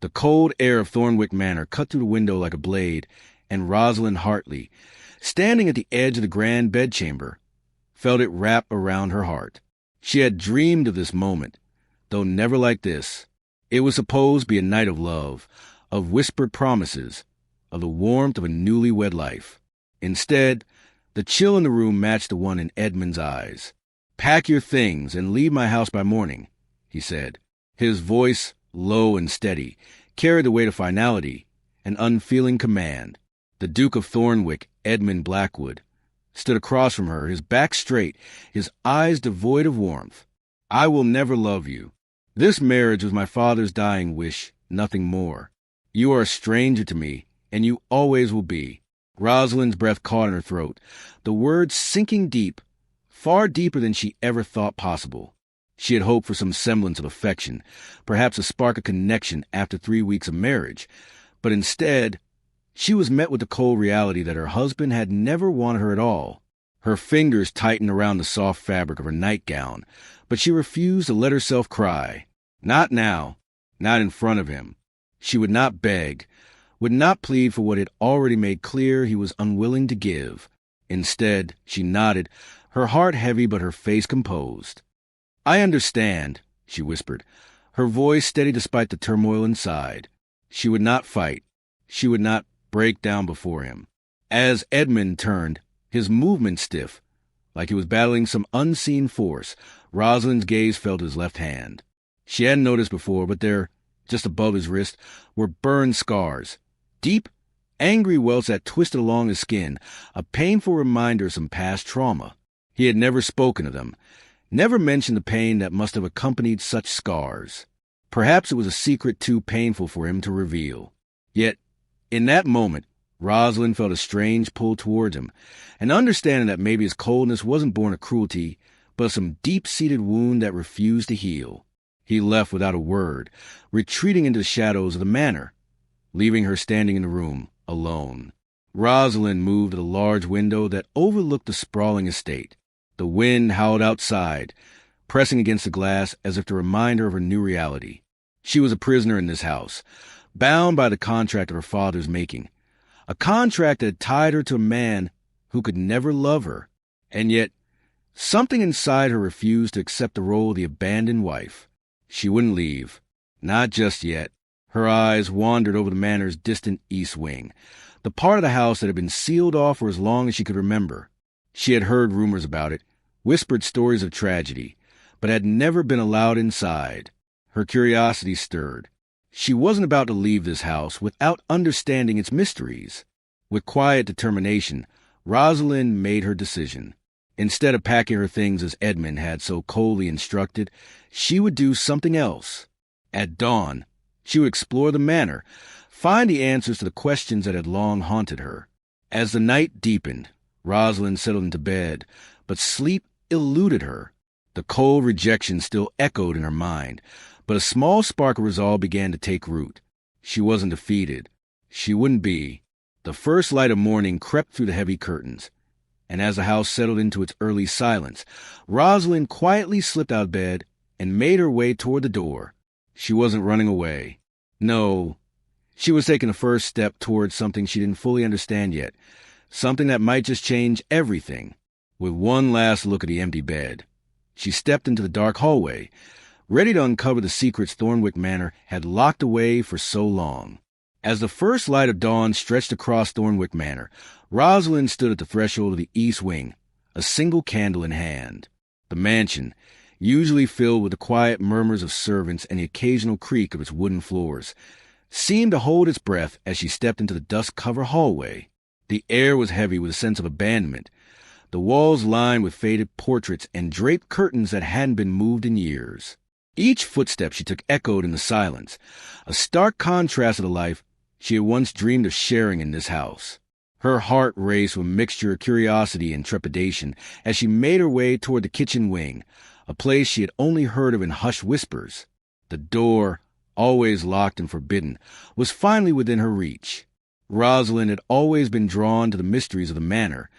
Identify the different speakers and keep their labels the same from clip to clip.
Speaker 1: The cold air of Thornwick Manor cut through the window like a blade, and Rosalind Hartley, standing at the edge of the grand bedchamber, felt it wrap around her heart. She had dreamed of this moment, though never like this. It was supposed to be a night of love, of whispered promises, of the warmth of a newlywed life. Instead, the chill in the room matched the one in Edmund's eyes. "Pack your things and leave my house by morning," he said. His voice, low and steady, carried the weight of finality, an unfeeling command. The Duke of Thornwick, Edmund Blackwood, stood across from her, his back straight, his eyes devoid of warmth. "I will never love you. This marriage was my father's dying wish, nothing more. You are a stranger to me, and you always will be." Rosalind's breath caught in her throat, the words sinking deep, far deeper than she ever thought possible. She had hoped for some semblance of affection, perhaps a spark of connection after 3 weeks of marriage, but instead, she was met with the cold reality that her husband had never wanted her at all. Her fingers tightened around the soft fabric of her nightgown, but she refused to let herself cry. Not now, not in front of him. She would not beg, would not plead for what had already made clear he was unwilling to give. Instead, she nodded, her heart heavy but her face composed. "I understand," she whispered, her voice steady despite the turmoil inside. She would not fight. She would not break down before him. As Edmund turned, his movement stiff, like he was battling some unseen force, Rosalind's gaze fell to his left hand. She hadn't noticed before, but there, just above his wrist, were burn scars. Deep, angry welts that twisted along his skin, a painful reminder of some past trauma. He had never spoken of them, never mentioned the pain that must have accompanied such scars. Perhaps it was a secret too painful for him to reveal. Yet, in that moment, Rosalind felt a strange pull towards him, an understanding that maybe his coldness wasn't born of cruelty, but of some deep-seated wound that refused to heal. He left without a word, retreating into the shadows of the manor, leaving her standing in the room, alone. Rosalind moved to the large window that overlooked the sprawling estate. The wind howled outside, pressing against the glass as if to remind her of her new reality. She was a prisoner in this house, bound by the contract of her father's making, a contract that had tied her to a man who could never love her. And yet, something inside her refused to accept the role of the abandoned wife. She wouldn't leave. Not just yet. Her eyes wandered over the manor's distant east wing, the part of the house that had been sealed off for as long as she could remember. She had heard rumors about it, whispered stories of tragedy, but had never been allowed inside. Her curiosity stirred. She wasn't about to leave this house without understanding its mysteries. With quiet determination, Rosalind made her decision. Instead of packing her things as Edmund had so coldly instructed, she would do something else. At dawn, she would explore the manor, find the answers to the questions that had long haunted her. As the night deepened, Rosalind settled into bed, but sleep eluded her. The cold rejection still echoed in her mind, but a small spark of resolve began to take root. She wasn't defeated. She wouldn't be. The first light of morning crept through the heavy curtains, and as the house settled into its early silence, Rosalind quietly slipped out of bed and made her way toward the door. She wasn't running away. No, she was taking the first step towards something she didn't fully understand yet, something that might just change everything. With one last look at the empty bed, she stepped into the dark hallway, ready to uncover the secrets Thornwick Manor had locked away for so long. As the first light of dawn stretched across Thornwick Manor, Rosalind stood at the threshold of the east wing, a single candle in hand. The mansion, usually filled with the quiet murmurs of servants and the occasional creak of its wooden floors, seemed to hold its breath as she stepped into the dust-covered hallway. The air was heavy with a sense of abandonment, the walls lined with faded portraits and draped curtains that hadn't been moved in years. Each footstep she took echoed in the silence, a stark contrast of the life she had once dreamed of sharing in this house. Her heart raced with a mixture of curiosity and trepidation as she made her way toward the kitchen wing, a place she had only heard of in hushed whispers. The door, always locked and forbidden, was finally within her reach. Rosalind had always been drawn to the mysteries of the manor,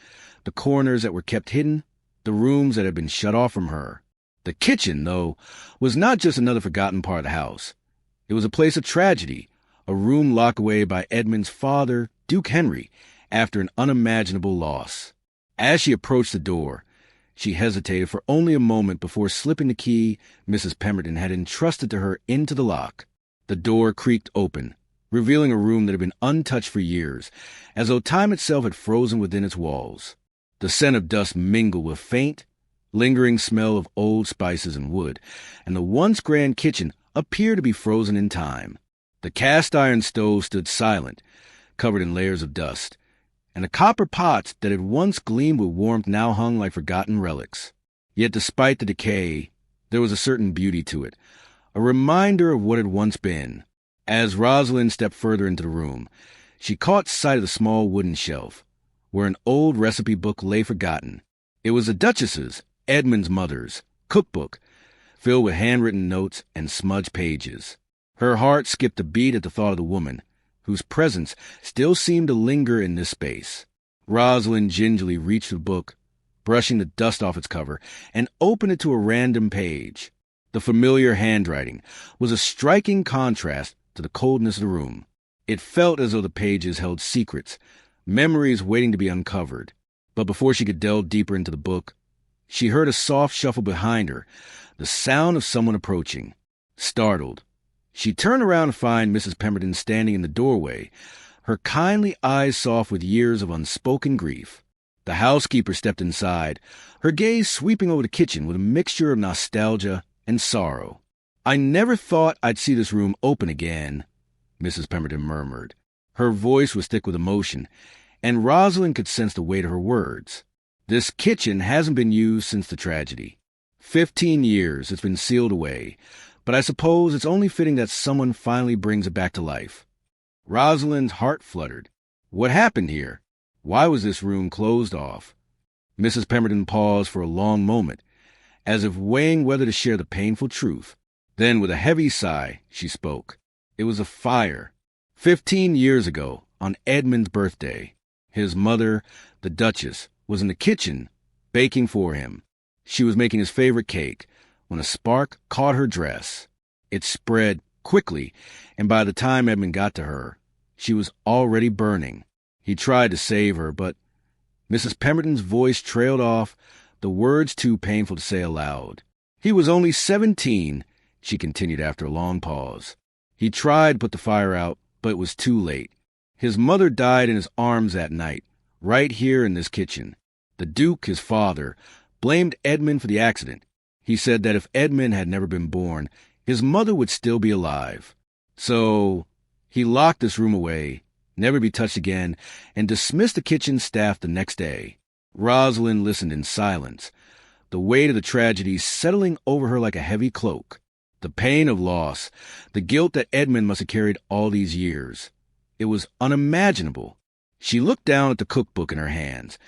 Speaker 1: the corners that were kept hidden, the rooms that had been shut off from her. The kitchen, though, was not just another forgotten part of the house. It was a place of tragedy, a room locked away by Edmund's father, Duke Henry, after an unimaginable loss. As she approached the door, she hesitated for only a moment before slipping the key Mrs. Pemberton had entrusted to her into the lock. The door creaked open, revealing a room that had been untouched for years, as though time itself had frozen within its walls. The scent of dust mingled with faint, lingering smell of old spices and wood, and the once grand kitchen appeared to be frozen in time. The cast-iron stove stood silent, covered in layers of dust, and the copper pots that had once gleamed with warmth now hung like forgotten relics. Yet despite the decay, there was a certain beauty to it, a reminder of what had once been. As Rosalind stepped further into the room, she caught sight of the small wooden shelf, where an old recipe book lay forgotten. It was the Duchess's, Edmund's mother's, cookbook, filled with handwritten notes and smudged pages. Her heart skipped a beat at the thought of the woman, whose presence still seemed to linger in this space. Rosalind gingerly reached the book, brushing the dust off its cover, and opened it to a random page. The familiar handwriting was a striking contrast to the coldness of the room. It felt as though the pages held secrets, memories waiting to be uncovered. But before she could delve deeper into the book, she heard a soft shuffle behind her, the sound of someone approaching. Startled, she turned around to find Mrs. Pemberton standing in the doorway, her kindly eyes soft with years of unspoken grief. The housekeeper stepped inside, her gaze sweeping over the kitchen with a mixture of nostalgia and sorrow. "I never thought I'd see this room open again," Mrs. Pemberton murmured. Her voice was thick with emotion, and Rosalind could sense the weight of her words. "This kitchen hasn't been used since the tragedy. 15 years it's been sealed away, but I suppose it's only fitting that someone finally brings it back to life." Rosalind's heart fluttered. What happened here? Why was this room closed off? Mrs. Pemberton paused for a long moment, as if weighing whether to share the painful truth. Then, with a heavy sigh, she spoke. It was a fire. 15 years ago, on Edmund's birthday, his mother, the Duchess, was in the kitchen, baking for him. She was making his favorite cake, when a spark caught her dress. It spread quickly, and by the time Edmund got to her, she was already burning. He tried to save her, but Mrs. Pemberton's voice trailed off, the words too painful to say aloud. "He was only 17, she continued after a long pause. "He tried to put the fire out, but it was too late. His mother died in his arms that night, right here in this kitchen. The Duke, his father, blamed Edmund for the accident. He said that if Edmund had never been born, his mother would still be alive. So he locked this room away, never to be touched again, and dismissed the kitchen staff the next day." Rosalind listened in silence, the weight of the tragedy settling over her like a heavy cloak. The pain of loss, the guilt that Edmund must have carried all these years. It was unimaginable. She looked down at the cookbook in her hands,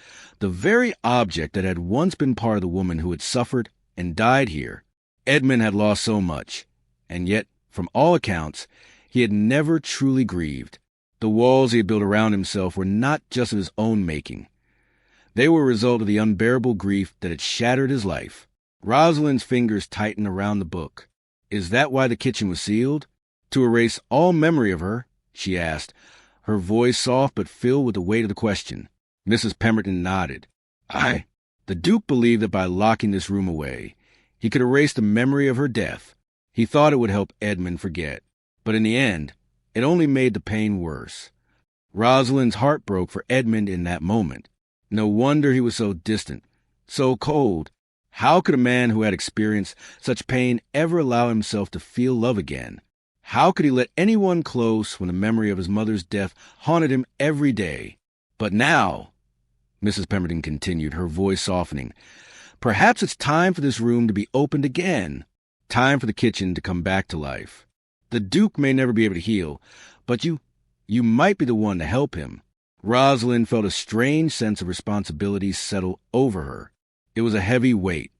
Speaker 1: the very object that had once been part of the woman who had suffered and died here. Edmund had lost so much, and yet, from all accounts, he had never truly grieved. The walls he had built around himself were not just of his own making. They were a result of the unbearable grief that had shattered his life. Rosalind's fingers tightened around the book. "Is that why the kitchen was sealed? To erase all memory of her?" she asked, her voice soft but filled with the weight of the question. Mrs. Pemberton nodded. The Duke believed that by locking this room away, he could erase the memory of her death. He thought it would help Edmund forget. But in the end, it only made the pain worse. Rosalind's heart broke for Edmund in that moment. No wonder he was so distant, so cold. How could a man who had experienced such pain ever allow himself to feel love again? How could he let anyone close when the memory of his mother's death haunted him every day? But now, Mrs. Pemberton continued, her voice softening, perhaps it's time for this room to be opened again. Time for the kitchen to come back to life. The Duke may never be able to heal, but you might be the one to help him. Rosalind felt a strange sense of responsibility settle over her. It was a heavy weight,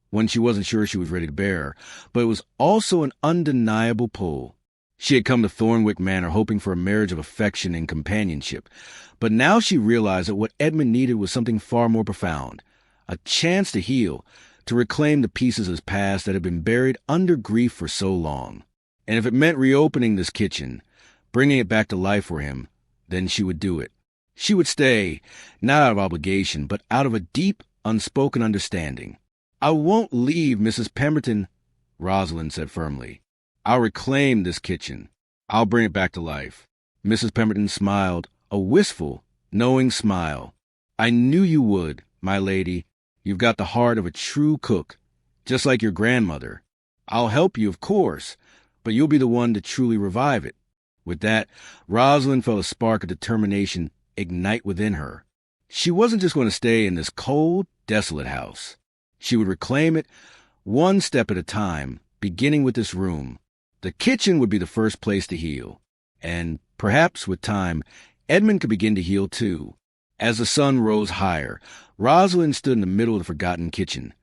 Speaker 1: one she wasn't sure she was ready to bear, but it was also an undeniable pull. She had come to Thornwick Manor hoping for a marriage of affection and companionship, but now she realized that what Edmund needed was something far more profound, a chance to heal, to reclaim the pieces of his past that had been buried under grief for so long. And if it meant reopening this kitchen, bringing it back to life for him, then she would do it. She would stay, not out of obligation, but out of a deep, unspoken understanding. "I won't leave, Mrs. Pemberton," Rosalind said firmly. "I'll reclaim this kitchen. I'll bring it back to life." Mrs. Pemberton smiled, a wistful, knowing smile. "I knew you would, my lady. You've got the heart of a true cook, just like your grandmother. I'll help you, of course, but you'll be the one to truly revive it." With that, Rosalind felt a spark of determination ignite within her. She wasn't just going to stay in this cold, desolate house. She would reclaim it one step at a time, beginning with this room. The kitchen would be the first place to heal. And perhaps with time, Edmund could begin to heal too. As the sun rose higher, Rosalind stood in the middle of the forgotten kitchen,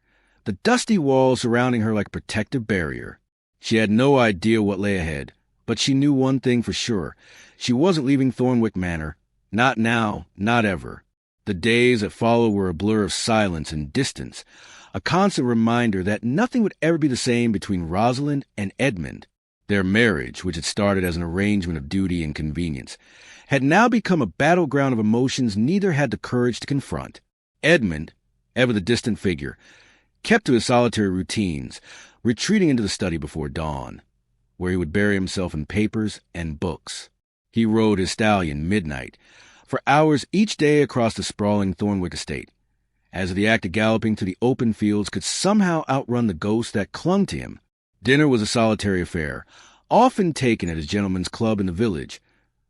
Speaker 1: the dusty walls surrounding her like a protective barrier. She had no idea what lay ahead, but she knew one thing for sure. She wasn't leaving Thornwick Manor. Not now, not ever. The days that followed were a blur of silence and distance, a constant reminder that nothing would ever be the same between Rosalind and Edmund. Their marriage, which had started as an arrangement of duty and convenience, had now become a battleground of emotions neither had the courage to confront. Edmund, ever the distant figure, kept to his solitary routines, retreating into the study before dawn, where he would bury himself in papers and books. He rode his stallion midnight, for hours each day across the sprawling Thornwick estate, as the act of galloping to the open fields could somehow outrun the ghosts that clung to him. Dinner was a solitary affair, often taken at his gentleman's club in the village,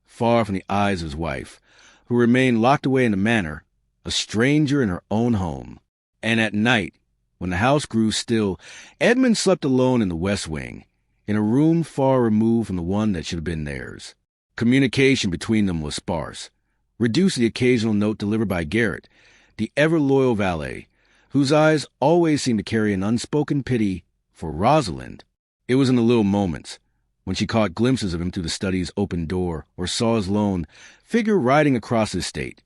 Speaker 1: far from the eyes of his wife, who remained locked away in the manor, a stranger in her own home. And at night, when the house grew still, Edmund slept alone in the west wing, in a room far removed from the one that should have been theirs. Communication between them was sparse, reduced to the occasional note delivered by Garrett, the ever-loyal valet, whose eyes always seemed to carry an unspoken pity for Rosalind. It was in the little moments, when she caught glimpses of him through the study's open door or saw his lone figure riding across the estate,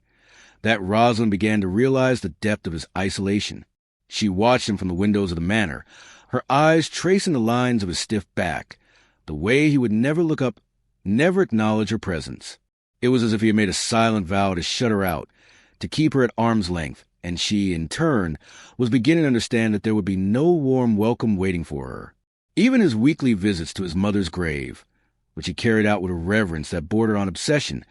Speaker 1: that Rosalind began to realize the depth of his isolation. She watched him from the windows of the manor, her eyes tracing the lines of his stiff back, the way he would never look up, never acknowledge her presence. It was as if he had made a silent vow to shut her out, to keep her at arm's length, and she, in turn, was beginning to understand that there would be no warm welcome waiting for her. Even his weekly visits to his mother's grave, which he carried out with a reverence that bordered on obsession,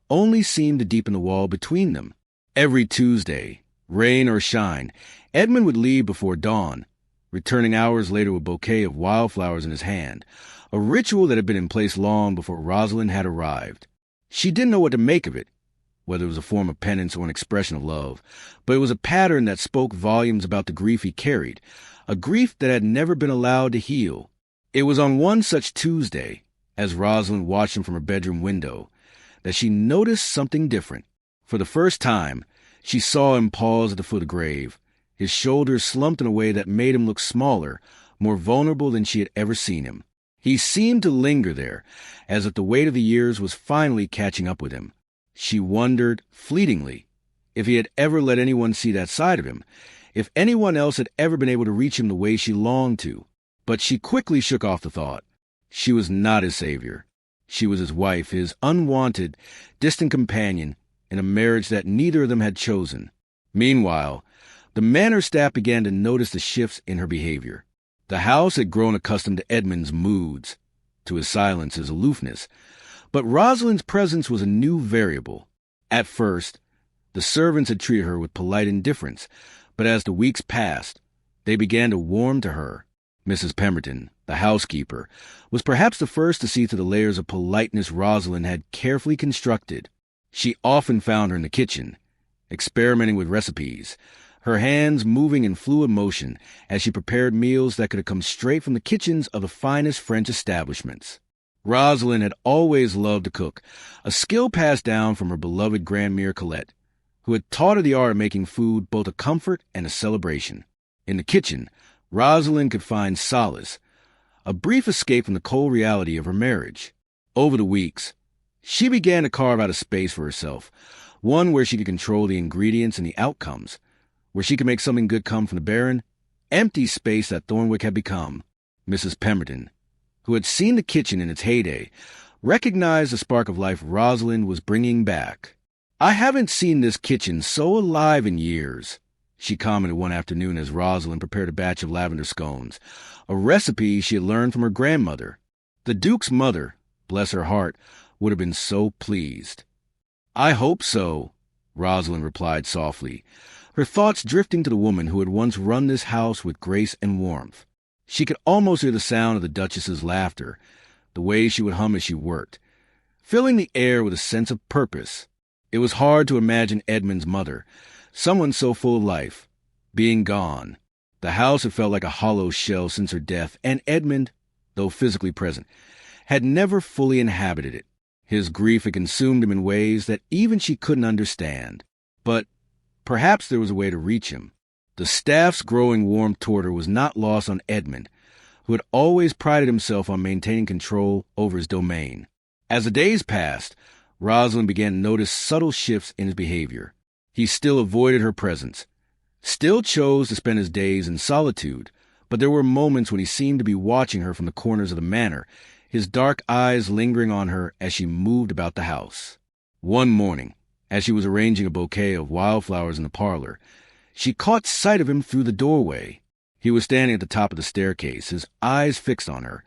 Speaker 1: only seemed to deepen the wall between them. Every Tuesday, rain or shine, Edmund would leave before dawn, returning hours later with a bouquet of wildflowers in his hand, a ritual that had been in place long before Rosalind had arrived. She didn't know what to make of it, whether it was a form of penance or an expression of love, but it was a pattern that spoke volumes about the grief he carried, a grief that had never been allowed to heal. It was on one such Tuesday, as Rosalind watched him from her bedroom window, that she noticed something different. For the first time, she saw him pause at the foot of the grave, his shoulders slumped in a way that made him look smaller, more vulnerable than she had ever seen him. He seemed to linger there, as if the weight of the years was finally catching up with him. She wondered, fleetingly, if he had ever let anyone see that side of him, if anyone else had ever been able to reach him the way she longed to. But she quickly shook off the thought. She was not his savior. She was his wife, his unwanted, distant companion, in a marriage that neither of them had chosen. Meanwhile, the manor staff began to notice the shifts in her behavior. The house had grown accustomed to Edmund's moods, to his silence, his aloofness. But Rosalind's presence was a new variable. At first, the servants had treated her with polite indifference, but as the weeks passed, they began to warm to her. Mrs. Pemberton, the housekeeper, was perhaps the first to see through the layers of politeness Rosalind had carefully constructed. She often found her in the kitchen, experimenting with recipes, her hands moving in fluid motion as she prepared meals that could have come straight from the kitchens of the finest French establishments. Rosalind had always loved to cook, a skill passed down from her beloved grandmère Colette, who had taught her the art of making food both a comfort and a celebration. In the kitchen, Rosalind could find solace, a brief escape from the cold reality of her marriage. Over the weeks, she began to carve out a space for herself, one where she could control the ingredients and the outcomes, where she could make something good come from the barren, empty space that Thornwick had become. Mrs. Pemberton, who had seen the kitchen in its heyday, recognized the spark of life Rosalind was bringing back. "I haven't seen this kitchen so alive in years," she commented one afternoon as Rosalind prepared a batch of lavender scones, a recipe she had learned from her grandmother. The Duke's mother, bless her heart, would have been so pleased. "I hope so," Rosalind replied softly, her thoughts drifting to the woman who had once run this house with grace and warmth. She could almost hear the sound of the Duchess's laughter, the way she would hum as she worked, filling the air with a sense of purpose. It was hard to imagine Edmund's mother, someone so full of life, being gone. The house had felt like a hollow shell since her death, and Edmund, though physically present, had never fully inhabited it. His grief had consumed him in ways that even she couldn't understand. But perhaps there was a way to reach him. The staff's growing warmth toward her was not lost on Edmund, who had always prided himself on maintaining control over his domain. As the days passed, Rosalind began to notice subtle shifts in his behavior. He still avoided her presence, still chose to spend his days in solitude, but there were moments when he seemed to be watching her from the corners of the manor, his dark eyes lingering on her as she moved about the house. One morning, as she was arranging a bouquet of wildflowers in the parlor, she caught sight of him through the doorway. He was standing at the top of the staircase, his eyes fixed on her,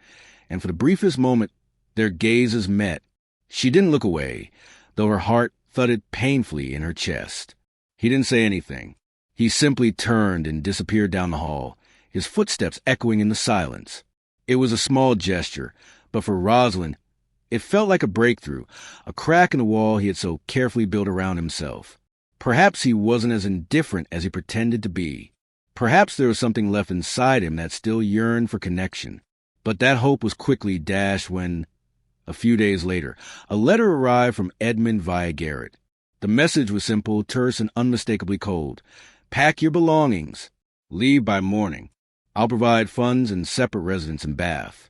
Speaker 1: and for the briefest moment, their gazes met. She didn't look away, though her heart thudded painfully in her chest. He didn't say anything. He simply turned and disappeared down the hall, his footsteps echoing in the silence. It was a small gesture, but for Rosalind, it felt like a breakthrough, a crack in the wall he had so carefully built around himself. Perhaps he wasn't as indifferent as he pretended to be. Perhaps there was something left inside him that still yearned for connection. But that hope was quickly dashed when, a few days later, a letter arrived from Edmund via Garrett. The message was simple, terse, and unmistakably cold. "Pack your belongings. Leave by morning. I'll provide funds and separate residence in Bath."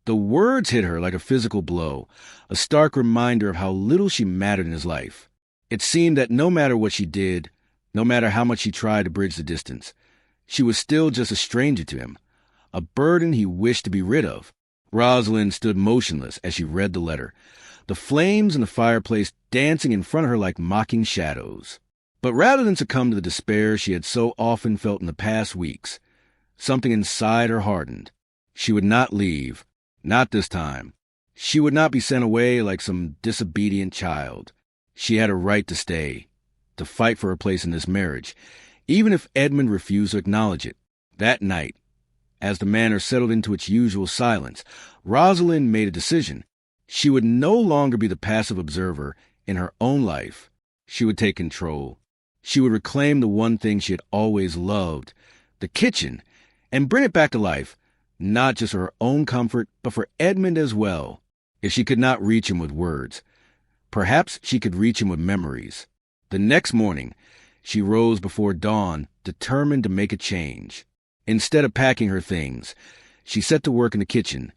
Speaker 1: The words hit her like a physical blow, a stark reminder of how little she mattered in his life. It seemed that no matter what she did, no matter how much she tried to bridge the distance, she was still just a stranger to him, a burden he wished to be rid of. Rosalind stood motionless as she read the letter, the flames in the fireplace dancing in front of her like mocking shadows. But rather than succumb to the despair she had so often felt in the past weeks, something inside her hardened. She would not leave. Not this time. She would not be sent away like some disobedient child. She had a right to stay, to fight for her place in this marriage, even if Edmund refused to acknowledge it. That night, as the manor settled into its usual silence, Rosalind made a decision. She would no longer be the passive observer in her own life. She would take control. She would reclaim the one thing she had always loved, the kitchen, and bring it back to life, not just for her own comfort, but for Edmund as well. If she could not reach him with words, perhaps she could reach him with memories. The next morning, she rose before dawn, determined to make a change. Instead of packing her things, she set to work in the kitchen,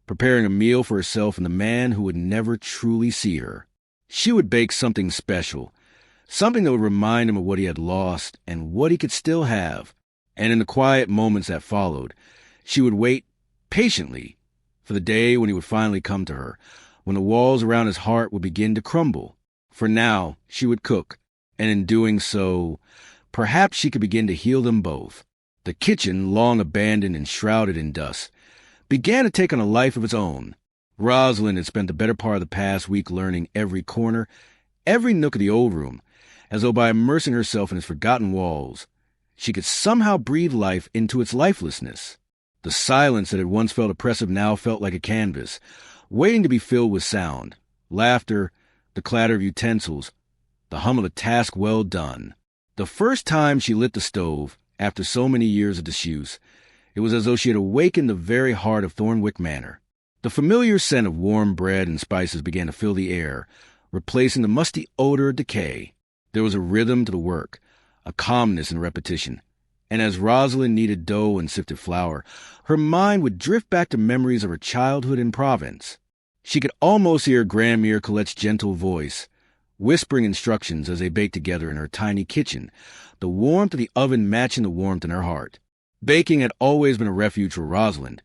Speaker 1: preparing a meal for herself and the man who would never truly see her. She would bake something special, something that would remind him of what he had lost and what he could still have. And in the quiet moments that followed, she would wait patiently for the day when he would finally come to her, when the walls around his heart would begin to crumble. For now, she would cook, and in doing so, perhaps she could begin to heal them both. The kitchen, long abandoned and shrouded in dust, began to take on a life of its own. Rosalind had spent the better part of the past week learning every corner, every nook of the old room, as though by immersing herself in its forgotten walls, she could somehow breathe life into its lifelessness. The silence that had once felt oppressive now felt like a canvas, waiting to be filled with sound, laughter, the clatter of utensils, the hum of a task well done. The first time she lit the stove, after so many years of disuse, it was as though she had awakened the very heart of Thornwick Manor. The familiar scent of warm bread and spices began to fill the air, replacing the musty odor of decay. There was a rhythm to the work, a calmness in repetition. And as Rosalind kneaded dough and sifted flour, her mind would drift back to memories of her childhood in Provence. She could almost hear Grandmere Colette's gentle voice, whispering instructions as they baked together in her tiny kitchen, the warmth of the oven matching the warmth in her heart. Baking had always been a refuge for Rosalind,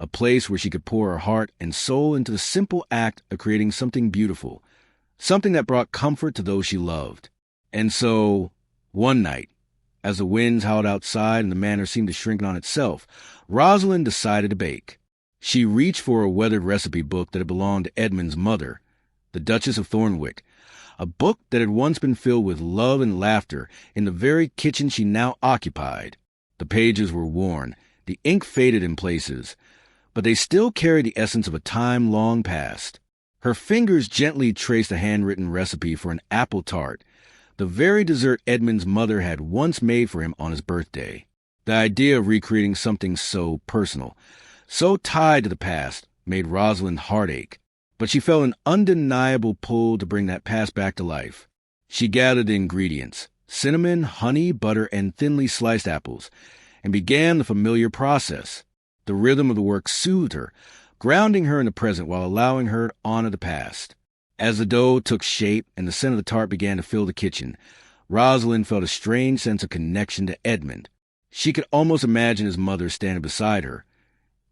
Speaker 1: a place where she could pour her heart and soul into the simple act of creating something beautiful, something that brought comfort to those she loved. And so, one night, as the winds howled outside and the manor seemed to shrink on itself, Rosalind decided to bake. She reached for a weathered recipe book that had belonged to Edmund's mother, the Duchess of Thornwick, a book that had once been filled with love and laughter in the very kitchen she now occupied. The pages were worn, the ink faded in places, but they still carried the essence of a time long past. Her fingers gently traced a handwritten recipe for an apple tart, the very dessert Edmund's mother had once made for him on his birthday. The idea of recreating something so personal, so tied to the past, made Rosalind heartache, but she felt an undeniable pull to bring that past back to life. She gathered the ingredients, cinnamon, honey, butter, and thinly sliced apples, and began the familiar process. The rhythm of the work soothed her, grounding her in the present while allowing her to honor the past. As the dough took shape and the scent of the tart began to fill the kitchen, Rosalind felt a strange sense of connection to Edmund. She could almost imagine his mother standing beside her,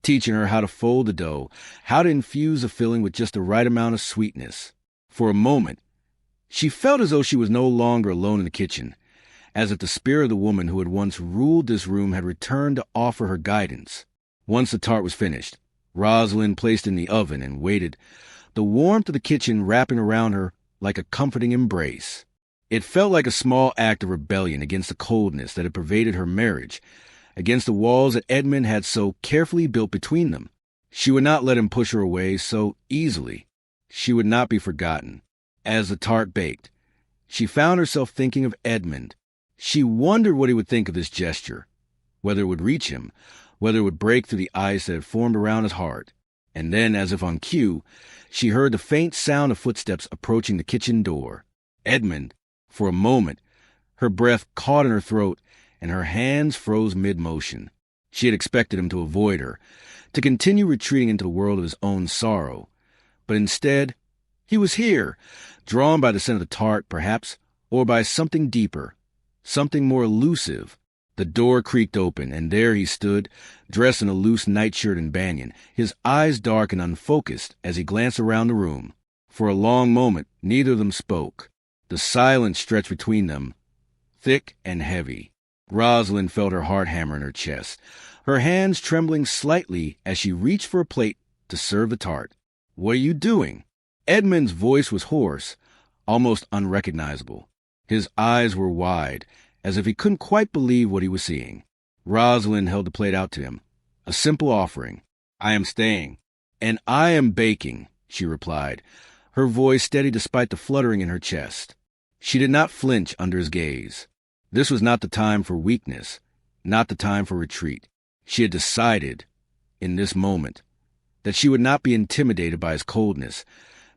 Speaker 1: teaching her how to fold the dough, how to infuse the filling with just the right amount of sweetness. For a moment, she felt as though she was no longer alone in the kitchen, as if the spirit of the woman who had once ruled this room had returned to offer her guidance. Once the tart was finished, Rosalind placed it in the oven and waited, the warmth of the kitchen wrapping around her like a comforting embrace. It felt like a small act of rebellion against the coldness that had pervaded her marriage, against the walls that Edmund had so carefully built between them. She would not let him push her away so easily. She would not be forgotten. As the tart baked, she found herself thinking of Edmund. She wondered what he would think of this gesture, whether it would reach him, whether it would break through the ice that had formed around his heart. And then, as if on cue, she heard the faint sound of footsteps approaching the kitchen door. Edmund, for a moment, her breath caught in her throat and her hands froze mid-motion. She had expected him to avoid her, to continue retreating into the world of his own sorrow. But instead, he was here, drawn by the scent of the tart, perhaps, or by something deeper, something more elusive. The door creaked open, and there he stood, dressed in a loose nightshirt and banyan, his eyes dark and unfocused as he glanced around the room. For a long moment, neither of them spoke. The silence stretched between them, thick and heavy. Rosalind felt her heart hammer in her chest, her hands trembling slightly as she reached for a plate to serve the tart. "What are you doing?" Edmund's voice was hoarse, almost unrecognizable. His eyes were wide, as if he couldn't quite believe what he was seeing. Rosalind held the plate out to him, a simple offering. "I am staying." "And I am baking," she replied, her voice steady despite the fluttering in her chest. She did not flinch under his gaze. This was not the time for weakness, not the time for retreat. She had decided, in this moment, that she would not be intimidated by his coldness,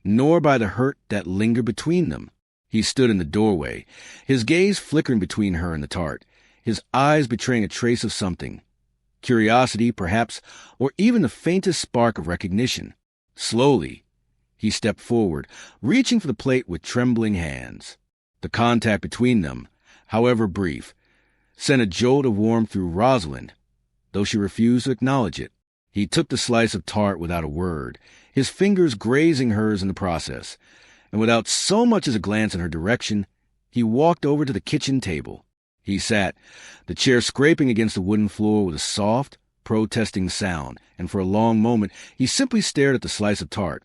Speaker 1: nor by the hurt that lingered between them. He stood in the doorway, his gaze flickering between her and the tart, his eyes betraying a trace of something. Curiosity, perhaps, or even the faintest spark of recognition. Slowly, he stepped forward, reaching for the plate with trembling hands. The contact between them, however brief, sent a jolt of warmth through Rosalind, though she refused to acknowledge it. He took the slice of tart without a word, his fingers grazing hers in the process, and without so much as a glance in her direction, he walked over to the kitchen table. He sat, the chair scraping against the wooden floor with a soft, protesting sound, and for a long moment he simply stared at the slice of tart,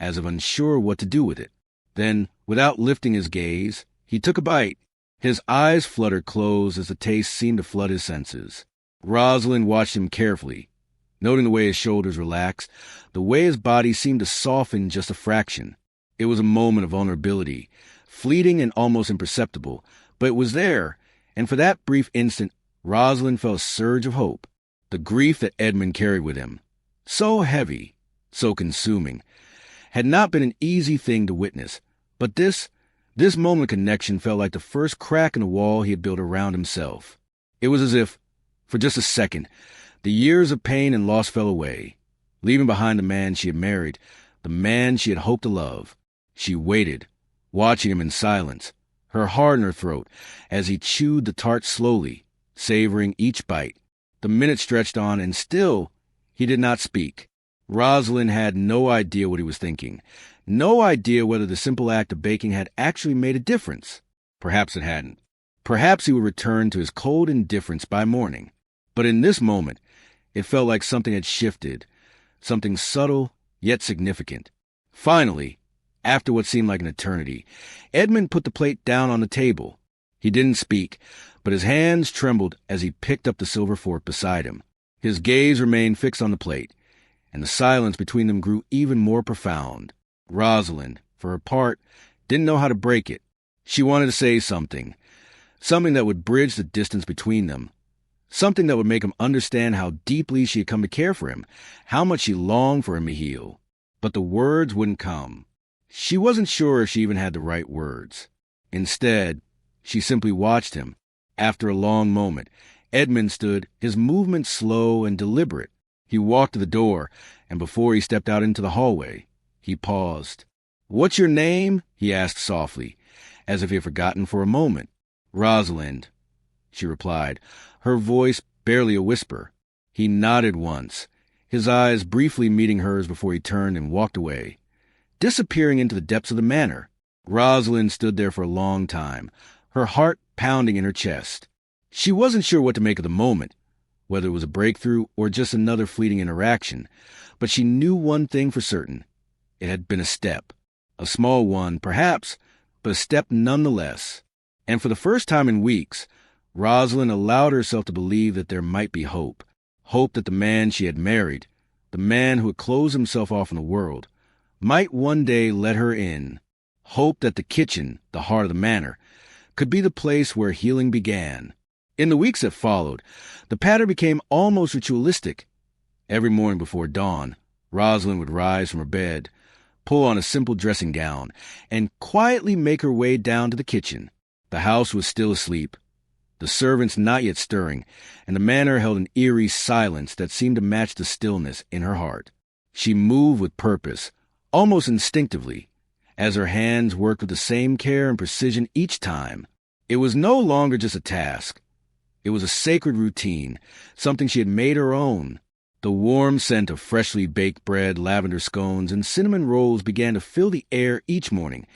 Speaker 1: as if unsure what to do with it. Then, without lifting his gaze, he took a bite. His eyes fluttered closed as the taste seemed to flood his senses. Rosalind watched him carefully, noting the way his shoulders relaxed, the way his body seemed to soften just a fraction. It was a moment of vulnerability, fleeting and almost imperceptible, but it was there, and for that brief instant, Rosalind felt a surge of hope. The grief that Edmund carried with him, so heavy, so consuming, had not been an easy thing to witness, but this moment of connection felt like the first crack in the wall he had built around himself. It was as if, for just a second, the years of pain and loss fell away, leaving behind the man she had married, the man she had hoped to love. She waited, watching him in silence, her heart in her throat, as he chewed the tart slowly, savoring each bite. The minutes stretched on, and still He did not speak. Rosalind had no idea what he was thinking. No idea whether the simple act of baking had actually made a difference. Perhaps it hadn't. Perhaps he would return to his cold indifference by morning. But in this moment, it felt like something had shifted, something subtle yet significant. Finally, after what seemed like an eternity, Edmund put the plate down on the table. He didn't speak, but his hands trembled as he picked up the silver fork beside him. His gaze remained fixed on the plate, and the silence between them grew even more profound. Rosalind, for her part, didn't know how to break it. She wanted to say something that would bridge the distance between them, something that would make him understand how deeply she had come to care for him, how much she longed for him to heal. But the words wouldn't come. She wasn't sure if she even had the right words. Instead, she simply watched him. After a long moment, Edmund stood, his movements slow and deliberate. He walked to the door, and before he stepped out into the hallway, he paused. "What's your name?" he asked softly, as if he had forgotten for a moment. "Rosalind," she replied, her voice barely a whisper. He nodded once, his eyes briefly meeting hers before he turned and walked away, disappearing into the depths of the manor. Rosalind stood there for a long time, her heart pounding in her chest. She wasn't sure what to make of the moment, whether it was a breakthrough or just another fleeting interaction, but she knew one thing for certain. It had been a step. A small one, perhaps, but a step nonetheless. And for the first time in weeks, Rosalind allowed herself to believe that there might be hope. Hope that the man she had married, the man who had closed himself off from the world, might one day let her in. Hope that the kitchen, the heart of the manor, could be the place where healing began. In the weeks that followed, the pattern became almost ritualistic. Every morning before dawn, Rosalind would rise from her bed, pull on a simple dressing gown, and quietly make her way down to the kitchen. The house was still asleep, the servants not yet stirring, and the manor held an eerie silence that seemed to match the stillness in her heart. She moved with purpose, almost instinctively, as her hands worked with the same care and precision each time. It was no longer just a task. It was a sacred routine, something she had made her own. The warm scent of freshly baked bread, lavender scones, and cinnamon rolls began to fill the air each morning,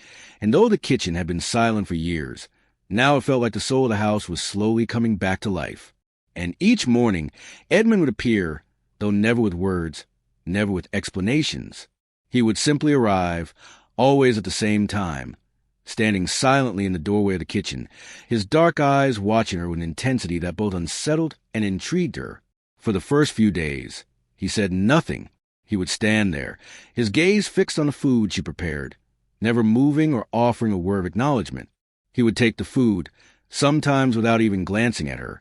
Speaker 1: and though the kitchen had been silent for years, now it felt like the soul of the house was slowly coming back to life. And each morning, Edmund would appear, though never with words, never with explanations. He would simply arrive, always at the same time, standing silently in the doorway of the kitchen, his dark eyes watching her with an intensity that both unsettled and intrigued her. For the first few days, he said nothing. He would stand there, his gaze fixed on the food she prepared, never moving or offering a word of acknowledgement. He would take the food, sometimes without even glancing at her,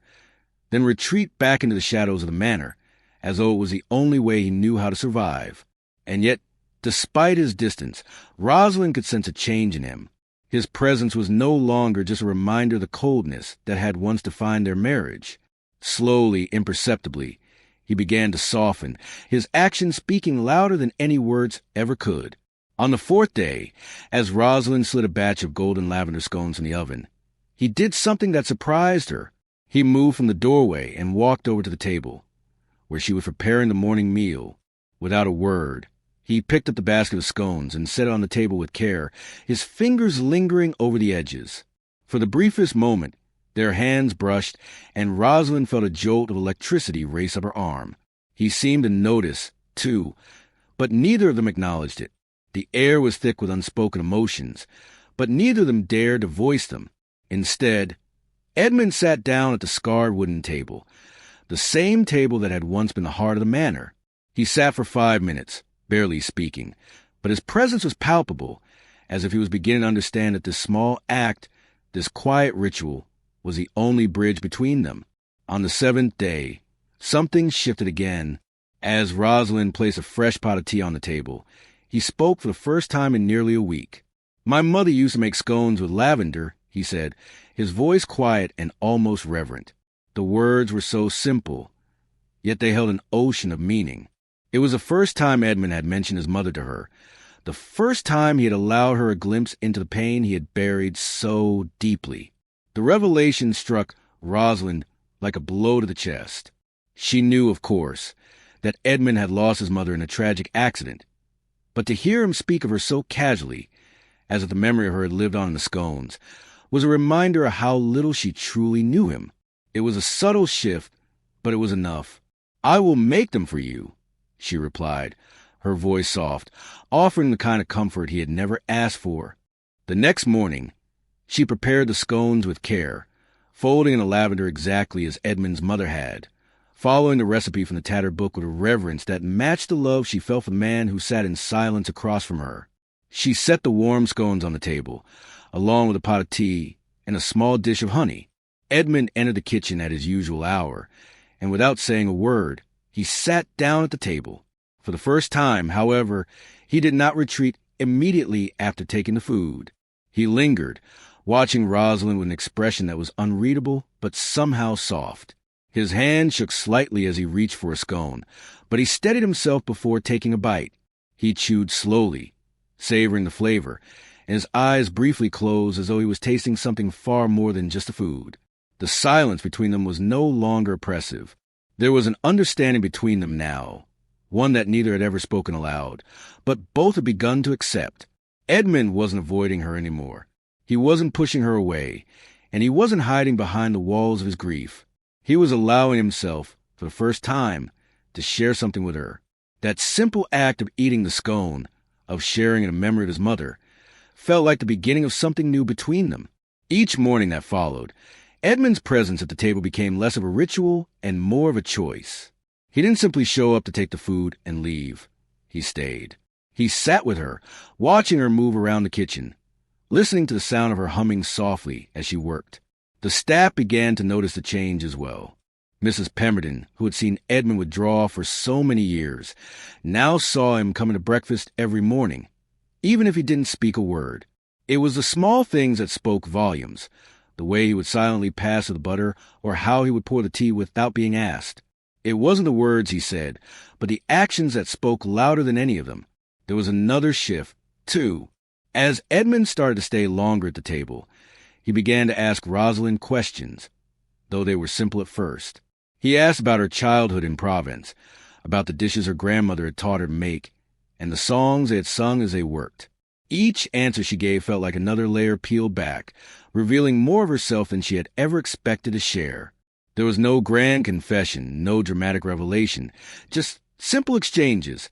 Speaker 1: then retreat back into the shadows of the manor, as though it was the only way he knew how to survive. And yet, despite his distance, Rosalind could sense a change in him. His presence was no longer just a reminder of the coldness that had once defined their marriage. Slowly, imperceptibly, he began to soften, his actions speaking louder than any words ever could. On the fourth day, as Rosalind slid a batch of golden lavender scones in the oven, he did something that surprised her. He moved from the doorway and walked over to the table, where she was preparing the morning meal. Without a word, he picked up the basket of scones and set it on the table with care, his fingers lingering over the edges. For the briefest moment, their hands brushed, and Rosalind felt a jolt of electricity race up her arm. He seemed to notice, too, but neither of them acknowledged it. The air was thick with unspoken emotions, but neither of them dared to voice them. Instead, Edmund sat down at the scarred wooden table, the same table that had once been the heart of the manor. He sat for 5 minutes, barely speaking, but his presence was palpable, as if he was beginning to understand that this small act, this quiet ritual, was the only bridge between them. On the 7th day, something shifted again. As Rosalind placed a fresh pot of tea on the table, he spoke for the first time in nearly a week. "My mother used to make scones with lavender," he said, his voice quiet and almost reverent. The words were so simple, yet they held an ocean of meaning. It was the first time Edmund had mentioned his mother to her, the first time he had allowed her a glimpse into the pain he had buried so deeply. The revelation struck Rosalind like a blow to the chest. She knew, of course, that Edmund had lost his mother in a tragic accident. But to hear him speak of her so casually, as if the memory of her had lived on in the scones, was a reminder of how little she truly knew him. It was a subtle shift, but it was enough. "I will make them for you," she replied, her voice soft, offering the kind of comfort he had never asked for. The next morning, she prepared the scones with care, folding in the lavender exactly as Edmund's mother had, following the recipe from the tattered book with a reverence that matched the love she felt for the man who sat in silence across from her. She set the warm scones on the table, along with a pot of tea and a small dish of honey. Edmund entered the kitchen at his usual hour, and without saying a word, he sat down at the table. For the first time, however, he did not retreat immediately after taking the food. He lingered, watching Rosalind with an expression that was unreadable but somehow soft. His hand shook slightly as he reached for a scone, but he steadied himself before taking a bite. He chewed slowly, savoring the flavor, and his eyes briefly closed as though he was tasting something far more than just the food. The silence between them was no longer oppressive. There was an understanding between them now, one that neither had ever spoken aloud, but both had begun to accept. Edmund wasn't avoiding her anymore. He wasn't pushing her away, and he wasn't hiding behind the walls of his grief. He was allowing himself, for the first time, to share something with her. That simple act of eating the scone, of sharing in a memory of his mother, felt like the beginning of something new between them. Each morning that followed, Edmund's presence at the table became less of a ritual and more of a choice. He didn't simply show up to take the food and leave. He stayed. He sat with her, watching her move around the kitchen, listening to the sound of her humming softly as she worked. The staff began to notice the change as well. Mrs. Pemberton, who had seen Edmund withdraw for so many years, now saw him coming to breakfast every morning, even if he didn't speak a word. It was the small things that spoke volumes, the way he would silently pass her the butter or how he would pour the tea without being asked. It wasn't the words he said, but the actions that spoke louder than any of them. There was another shift, too. As Edmund started to stay longer at the table, he began to ask Rosalind questions, though they were simple at first. He asked about her childhood in Provence, about the dishes her grandmother had taught her to make, and the songs they had sung as they worked. Each answer she gave felt like another layer peeled back, revealing more of herself than she had ever expected to share. There was no grand confession, no dramatic revelation, just simple exchanges,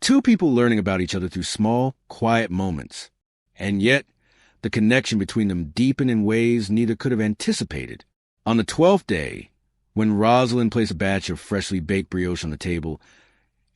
Speaker 1: two people learning about each other through small, quiet moments. And yet, the connection between them deepened in ways neither could have anticipated. On the 12th day, when Rosalind placed a batch of freshly baked brioche on the table,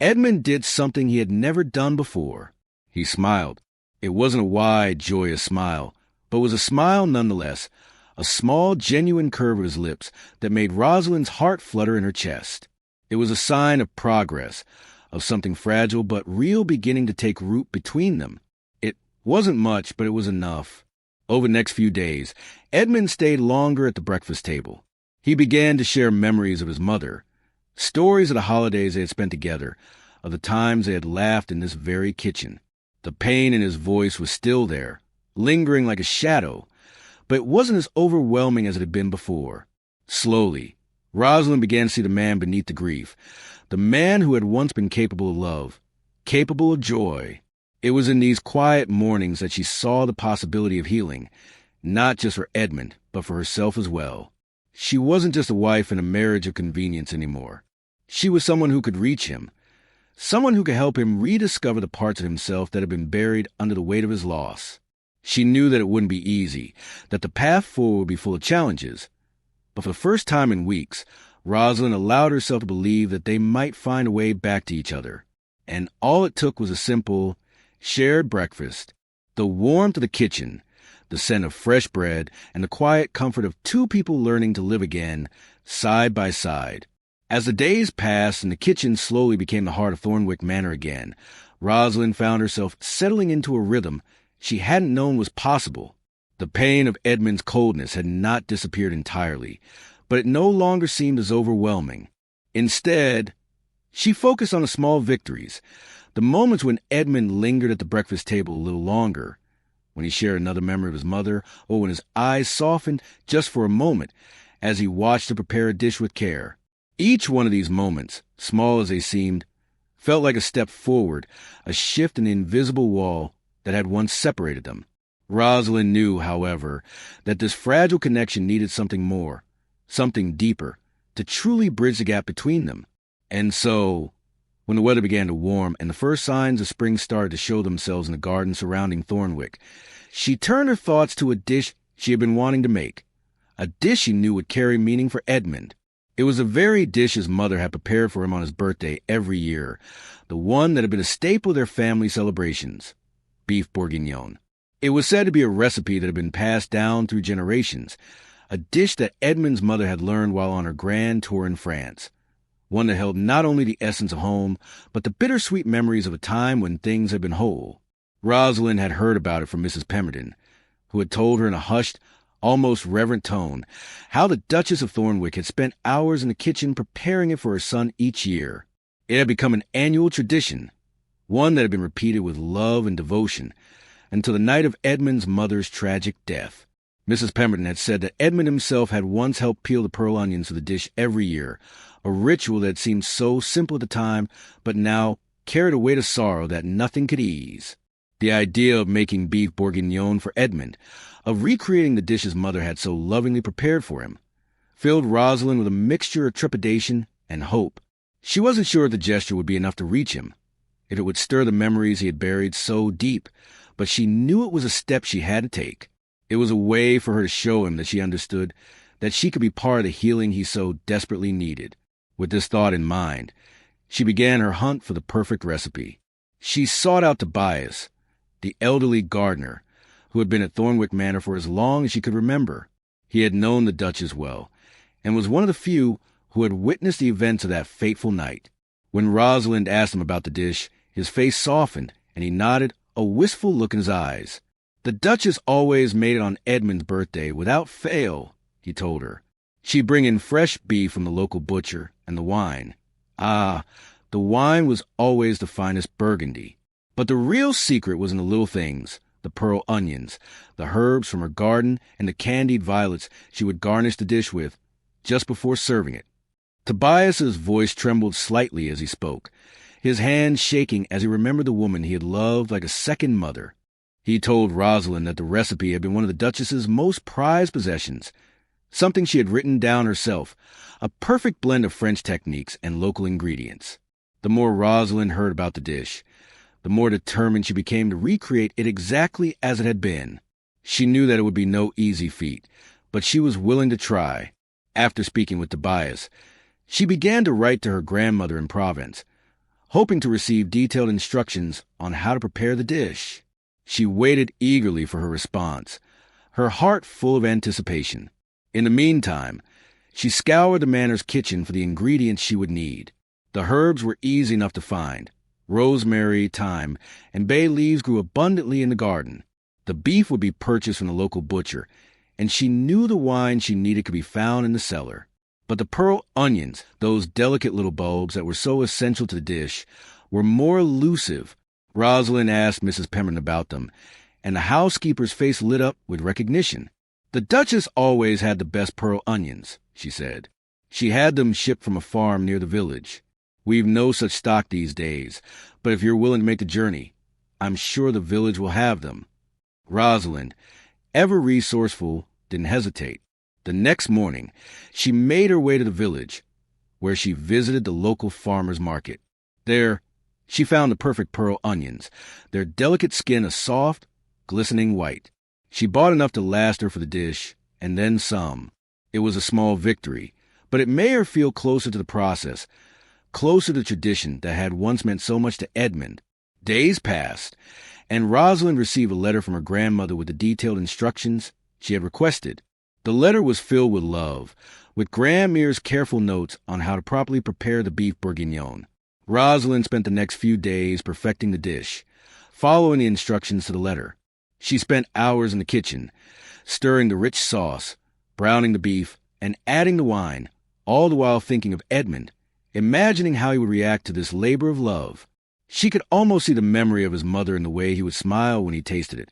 Speaker 1: Edmund did something he had never done before. He smiled. It wasn't a wide, joyous smile, but was a smile nonetheless, a small, genuine curve of his lips that made Rosalind's heart flutter in her chest. It was a sign of progress, of something fragile but real beginning to take root between them. It wasn't much, but it was enough. Over the next few days, Edmund stayed longer at the breakfast table. He began to share memories of his mother, stories of the holidays they had spent together, of the times they had laughed in this very kitchen. The pain in his voice was still there, lingering like a shadow, but it wasn't as overwhelming as it had been before. Slowly, Rosalind began to see the man beneath the grief, the man who had once been capable of love, capable of joy. It was in these quiet mornings that she saw the possibility of healing, not just for Edmund, but for herself as well. She wasn't just a wife in a marriage of convenience anymore. She was someone who could reach him, someone who could help him rediscover the parts of himself that had been buried under the weight of his loss. She knew that it wouldn't be easy, that the path forward would be full of challenges. But for the first time in weeks, Rosalind allowed herself to believe that they might find a way back to each other. And all it took was a simple, shared breakfast, the warmth of the kitchen, the scent of fresh bread, and the quiet comfort of two people learning to live again, side by side. As the days passed and the kitchen slowly became the heart of Thornwick Manor again, Rosalind found herself settling into a rhythm she hadn't known was possible. The pain of Edmund's coldness had not disappeared entirely, but it no longer seemed as overwhelming. Instead, she focused on the small victories, the moments when Edmund lingered at the breakfast table a little longer, when he shared another memory of his mother, or when his eyes softened just for a moment as he watched her prepare a dish with care. Each one of these moments, small as they seemed, felt like a step forward, a shift in the invisible wall that had once separated them. Rosalind knew, however, that this fragile connection needed something more, something deeper, to truly bridge the gap between them. And so, when the weather began to warm and the first signs of spring started to show themselves in the garden surrounding Thornwick, she turned her thoughts to a dish she had been wanting to make, a dish she knew would carry meaning for Edmund. It was the very dish his mother had prepared for him on his birthday every year, the one that had been a staple of their family celebrations, beef bourguignon. It was said to be a recipe that had been passed down through generations, a dish that Edmund's mother had learned while on her grand tour in France, one that held not only the essence of home, but the bittersweet memories of a time when things had been whole. Rosalind had heard about it from Mrs. Pemberton, who had told her in a hushed, almost reverent tone, how the Duchess of Thornwick had spent hours in the kitchen preparing it for her son each year. It had become an annual tradition, one that had been repeated with love and devotion, until the night of Edmund's mother's tragic death. Mrs. Pemberton had said that Edmund himself had once helped peel the pearl onions of the dish every year, a ritual that seemed so simple at the time, but now carried a weight of sorrow that nothing could ease. The idea of making beef bourguignon for Edmund, of recreating the dish his mother had so lovingly prepared for him, filled Rosalind with a mixture of trepidation and hope. She wasn't sure if the gesture would be enough to reach him, if it would stir the memories he had buried so deep, but she knew it was a step she had to take. It was a way for her to show him that she understood, that she could be part of the healing he so desperately needed. With this thought in mind, she began her hunt for the perfect recipe. She sought out Tobias, the elderly gardener, who had been at Thornwick Manor for as long as she could remember. He had known the Duchess well, and was one of the few who had witnessed the events of that fateful night. When Rosalind asked him about the dish, his face softened, and he nodded, a wistful look in his eyes. The Duchess always made it on Edmund's birthday, without fail, he told her. She'd bring in fresh beef from the local butcher, and the wine. Ah, the wine was always the finest Burgundy. But the real secret was in the little things, the pearl onions, the herbs from her garden, and the candied violets she would garnish the dish with, just before serving it. Tobias's voice trembled slightly as he spoke, his hand shaking as he remembered the woman he had loved like a second mother. He told Rosalind that the recipe had been one of the Duchess's most prized possessions, something she had written down herself, a perfect blend of French techniques and local ingredients. The more Rosalind heard about the dish, the more determined she became to recreate it exactly as it had been. She knew that it would be no easy feat, but she was willing to try. After speaking with Tobias, she began to write to her grandmother in Provence, hoping to receive detailed instructions on how to prepare the dish. She waited eagerly for her response, her heart full of anticipation. In the meantime, she scoured the manor's kitchen for the ingredients she would need. The herbs were easy enough to find. Rosemary, thyme, and bay leaves grew abundantly in the garden. The beef would be purchased from the local butcher, and she knew the wine she needed could be found in the cellar. But the pearl onions, those delicate little bulbs that were so essential to the dish, were more elusive. Rosalind asked Mrs. Pemberton about them, and the housekeeper's face lit up with recognition. "The Duchess always had the best pearl onions," she said. "She had them shipped from a farm near the village. We've no such stock these days, but if you're willing to make the journey, I'm sure the village will have them." Rosalind, ever resourceful, didn't hesitate. The next morning, she made her way to the village, where she visited the local farmer's market. There, she found the perfect pearl onions, their delicate skin a soft, glistening white. She bought enough to last her for the dish, and then some. It was a small victory, but it made her feel closer to the process, closer to tradition that had once meant so much to Edmund. Days passed, and Rosalind received a letter from her grandmother with the detailed instructions she had requested. The letter was filled with love, with Grandmere's careful notes on how to properly prepare the beef bourguignon. Rosalind spent the next few days perfecting the dish, following the instructions to the letter. She spent hours in the kitchen, stirring the rich sauce, browning the beef, and adding the wine, all the while thinking of Edmund, imagining how he would react to this labor of love. She could almost see the memory of his mother in the way he would smile when he tasted it,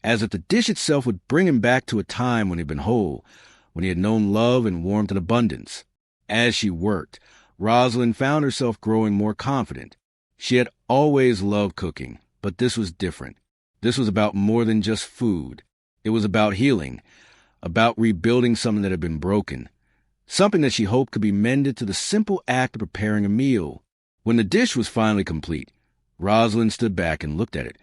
Speaker 1: as if the dish itself would bring him back to a time when he had been whole, when he had known love and warmth and abundance. As she worked, Rosalind found herself growing more confident. She had always loved cooking, but this was different. This was about more than just food. It was about healing, about rebuilding something that had been broken, something that she hoped could be mended to the simple act of preparing a meal. When the dish was finally complete, Rosalind stood back and looked at it,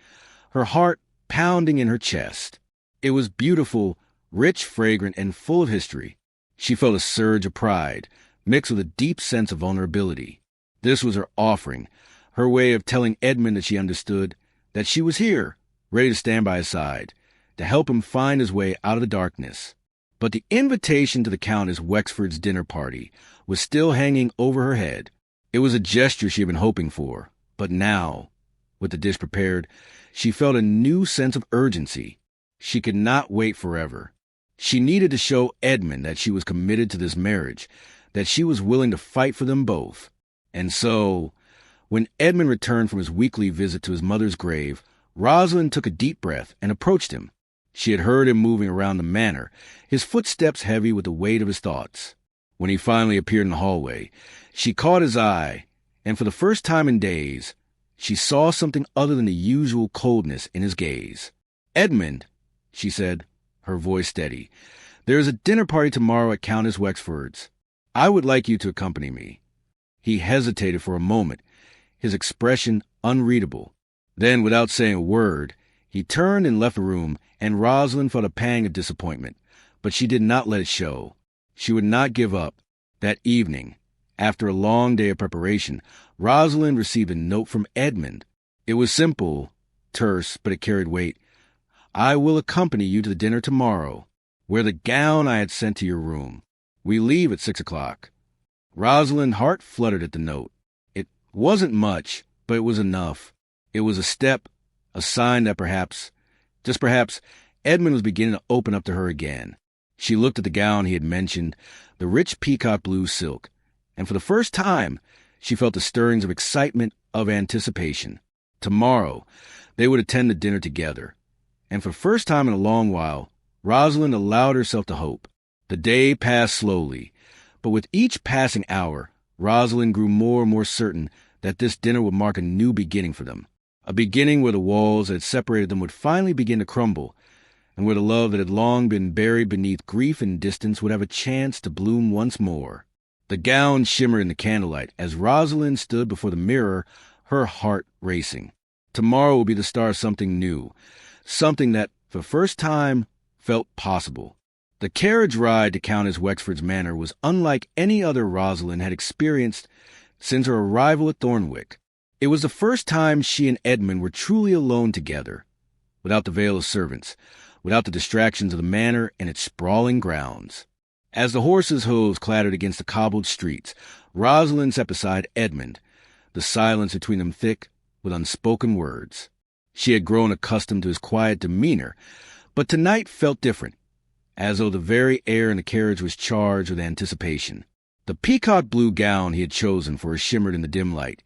Speaker 1: her heart pounding in her chest. It was beautiful, rich, fragrant, and full of history. She felt a surge of pride, mixed with a deep sense of vulnerability. This was her offering, her way of telling Edmund that she understood, that she was here, ready to stand by his side, to help him find his way out of the darkness. But the invitation to the Countess Wexford's dinner party was still hanging over her head. It was a gesture she had been hoping for, but now, with the dish prepared, she felt a new sense of urgency. She could not wait forever. She needed to show Edmund that she was committed to this marriage, that she was willing to fight for them both. And so, when Edmund returned from his weekly visit to his mother's grave, Rosalind took a deep breath and approached him. She had heard him moving around the manor, his footsteps heavy with the weight of his thoughts. When he finally appeared in the hallway, she caught his eye, and for the first time in days, she saw something other than the usual coldness in his gaze. "Edmund," she said, her voice steady, "there is a dinner party tomorrow at Countess Wexford's. I would like you to accompany me." He hesitated for a moment, his expression unreadable. Then, without saying a word, he turned and left the room, and Rosalind felt a pang of disappointment, but she did not let it show. She would not give up. That evening, after a long day of preparation, Rosalind received a note from Edmund. It was simple, terse, but it carried weight. "I will accompany you to the dinner tomorrow. Wear the gown I had sent to your room. We leave at 6 o'clock. Rosalind's heart fluttered at the note. It wasn't much, but it was enough. It was a step, a sign that perhaps, just perhaps, Edmund was beginning to open up to her again. She looked at the gown he had mentioned, the rich peacock blue silk, and for the first time, she felt the stirrings of excitement, of anticipation. Tomorrow, they would attend the dinner together. And for the first time in a long while, Rosalind allowed herself to hope. The day passed slowly, but with each passing hour, Rosalind grew more and more certain that this dinner would mark a new beginning for them. A beginning where the walls that had separated them would finally begin to crumble, and where the love that had long been buried beneath grief and distance would have a chance to bloom once more. The gown shimmered in the candlelight as Rosalind stood before the mirror, her heart racing. Tomorrow would be the start of something new, something that, for the first time, felt possible. The carriage ride to Countess Wexford's manor was unlike any other Rosalind had experienced since her arrival at Thornwick. It was the first time she and Edmund were truly alone together, without the veil of servants, without the distractions of the manor and its sprawling grounds. As the horses' hooves clattered against the cobbled streets, Rosalind sat beside Edmund, the silence between them thick with unspoken words. She had grown accustomed to his quiet demeanor, but tonight felt different, as though the very air in the carriage was charged with anticipation. The peacock blue gown he had chosen for her shimmered in the dim light,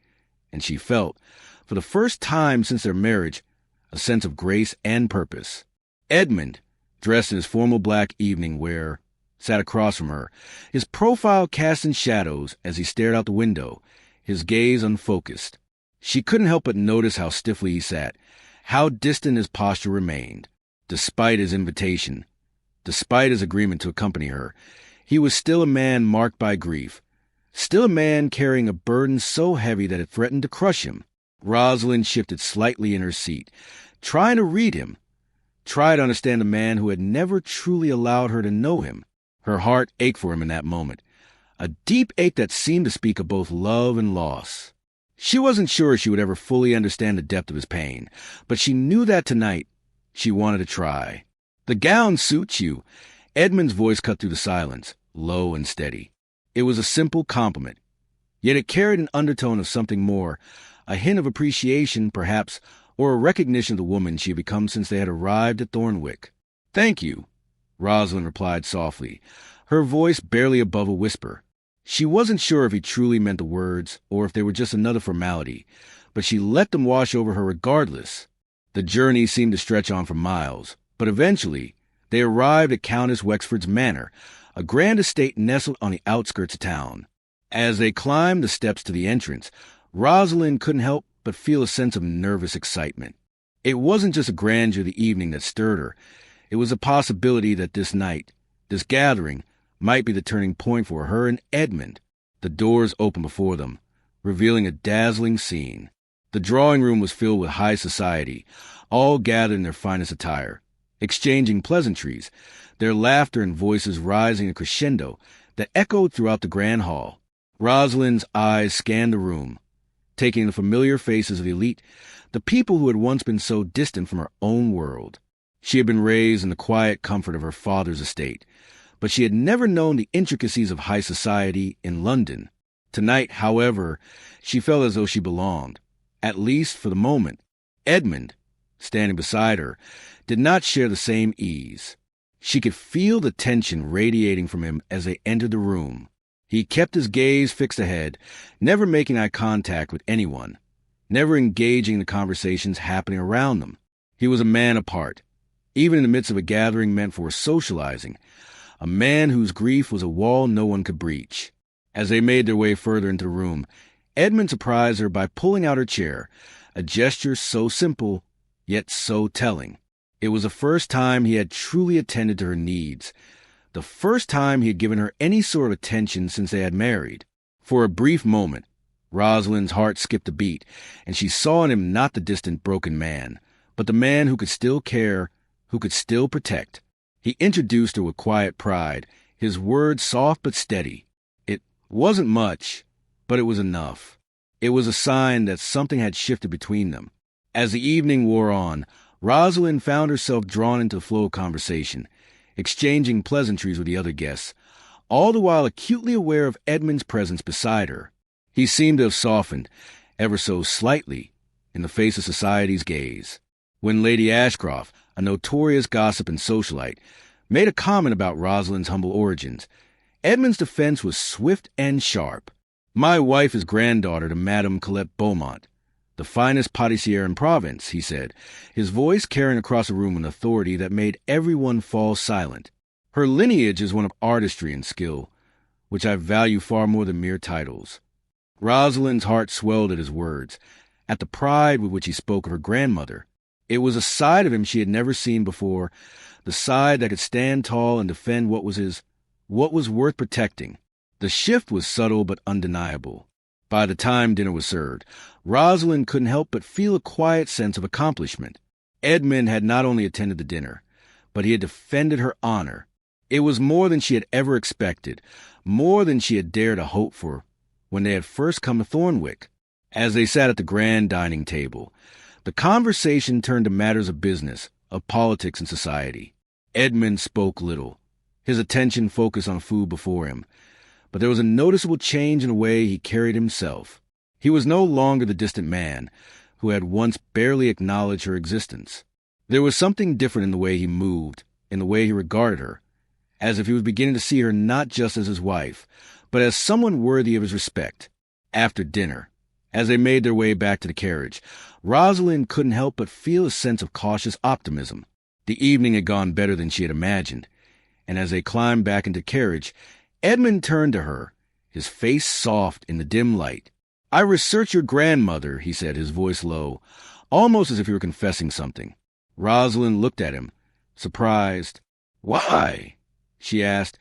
Speaker 1: and she felt, for the first time since their marriage, a sense of grace and purpose. Edmund, dressed in his formal black evening wear, sat across from her, his profile cast in shadows as he stared out the window, his gaze unfocused. She couldn't help but notice how stiffly he sat, how distant his posture remained. Despite his invitation, despite his agreement to accompany her, he was still a man marked by grief, still a man carrying a burden so heavy that it threatened to crush him. Rosalind shifted slightly in her seat, trying to read him, try to understand a man who had never truly allowed her to know him. Her heart ached for him in that moment, a deep ache that seemed to speak of both love and loss. She wasn't sure she would ever fully understand the depth of his pain, but she knew that tonight she wanted to try. "The gown suits you." Edmund's voice cut through the silence, low and steady. It was a simple compliment, yet it carried an undertone of something more, a hint of appreciation, perhaps, or a recognition of the woman she had become since they had arrived at Thornwick. "Thank you," Rosalind replied softly, her voice barely above a whisper. She wasn't sure if he truly meant the words or if they were just another formality, but she let them wash over her regardless. The journey seemed to stretch on for miles, but eventually they arrived at Countess Wexford's manor, a grand estate nestled on the outskirts of town. As they climbed the steps to the entrance, Rosalind couldn't help but feel a sense of nervous excitement. It wasn't just the grandeur of the evening that stirred her. It was a possibility that this night, this gathering, might be the turning point for her and Edmund. The doors opened before them, revealing a dazzling scene. The drawing room was filled with high society, all gathered in their finest attire, exchanging pleasantries, their laughter and voices rising a crescendo that echoed throughout the grand hall. Rosalind's eyes scanned the room, taking the familiar faces of the elite, the people who had once been so distant from her own world. She had been raised in the quiet comfort of her father's estate, but she had never known the intricacies of high society in London. Tonight, however, she felt as though she belonged, at least for the moment. Edmund, standing beside her, did not share the same ease. She could feel the tension radiating from him as they entered the room. He kept his gaze fixed ahead, never making eye contact with anyone, never engaging in the conversations happening around them. He was a man apart, even in the midst of a gathering meant for socializing, a man whose grief was a wall no one could breach. As they made their way further into the room, Edmund surprised her by pulling out her chair, a gesture so simple, yet so telling. It was the first time he had truly attended to her needs, the first time he had given her any sort of attention since they had married. For a brief moment, Rosalind's heart skipped a beat, and she saw in him not the distant broken man, but the man who could still care, who could still protect. He introduced her with quiet pride, his words soft but steady. It wasn't much, but it was enough. It was a sign that something had shifted between them. As the evening wore on, Rosalind found herself drawn into the flow of conversation, exchanging pleasantries with the other guests, all the while acutely aware of Edmund's presence beside her. He seemed to have softened, ever so slightly, in the face of society's gaze. When Lady Ashcroft, a notorious gossip and socialite, made a comment about Rosalind's humble origins, Edmund's defense was swift and sharp. "My wife is granddaughter to Madame Colette Beaumont, the finest pâtissière in Provence," he said, his voice carrying across the room an authority that made everyone fall silent. "Her lineage is one of artistry and skill, which I value far more than mere titles." Rosalind's heart swelled at his words, at the pride with which he spoke of her grandmother. It was a side of him she had never seen before, the side that could stand tall and defend what was his, what was worth protecting. The shift was subtle but undeniable. By the time dinner was served, Rosalind couldn't help but feel a quiet sense of accomplishment. Edmund had not only attended the dinner, but he had defended her honor. It was more than she had ever expected, more than she had dared to hope for when they had first come to Thornwick. As they sat at the grand dining table, the conversation turned to matters of business, of politics and society. Edmund spoke little, his attention focused on food before him, but there was a noticeable change in the way he carried himself. He was no longer the distant man who had once barely acknowledged her existence. There was something different in the way he moved, in the way he regarded her, as if he was beginning to see her not just as his wife, but as someone worthy of his respect. After dinner, as they made their way back to the carriage, Rosalind couldn't help but feel a sense of cautious optimism. The evening had gone better than she had imagined, and as they climbed back into the carriage, Edmund turned to her, his face soft in the dim light. "I researched your grandmother," he said, his voice low, almost as if he were confessing something. Rosalind looked at him, surprised. "Why?" she asked,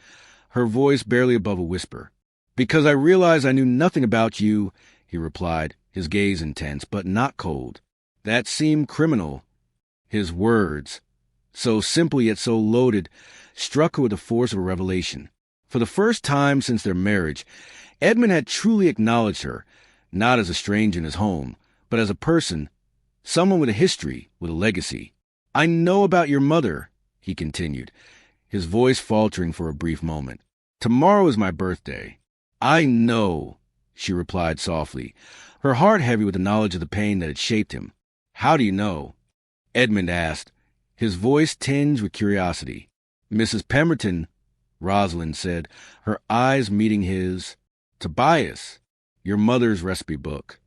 Speaker 1: her voice barely above a whisper. "Because I realized I knew nothing about you," he replied, his gaze intense, but not cold. That seemed criminal. His words, so simple yet so loaded, struck her with the force of a revelation. For the first time since their marriage, Edmund had truly acknowledged her, not as a stranger in his home, but as a person, someone with a history, with a legacy. "I know about your mother," he continued, his voice faltering for a brief moment. "Tomorrow is my birthday." "I know," she replied softly, her heart heavy with the knowledge of the pain that had shaped him. "How do you know?" Edmund asked, his voice tinged with curiosity. "Mrs. Pemberton," Rosalind said, her eyes meeting his. "Tobias, your mother's recipe book."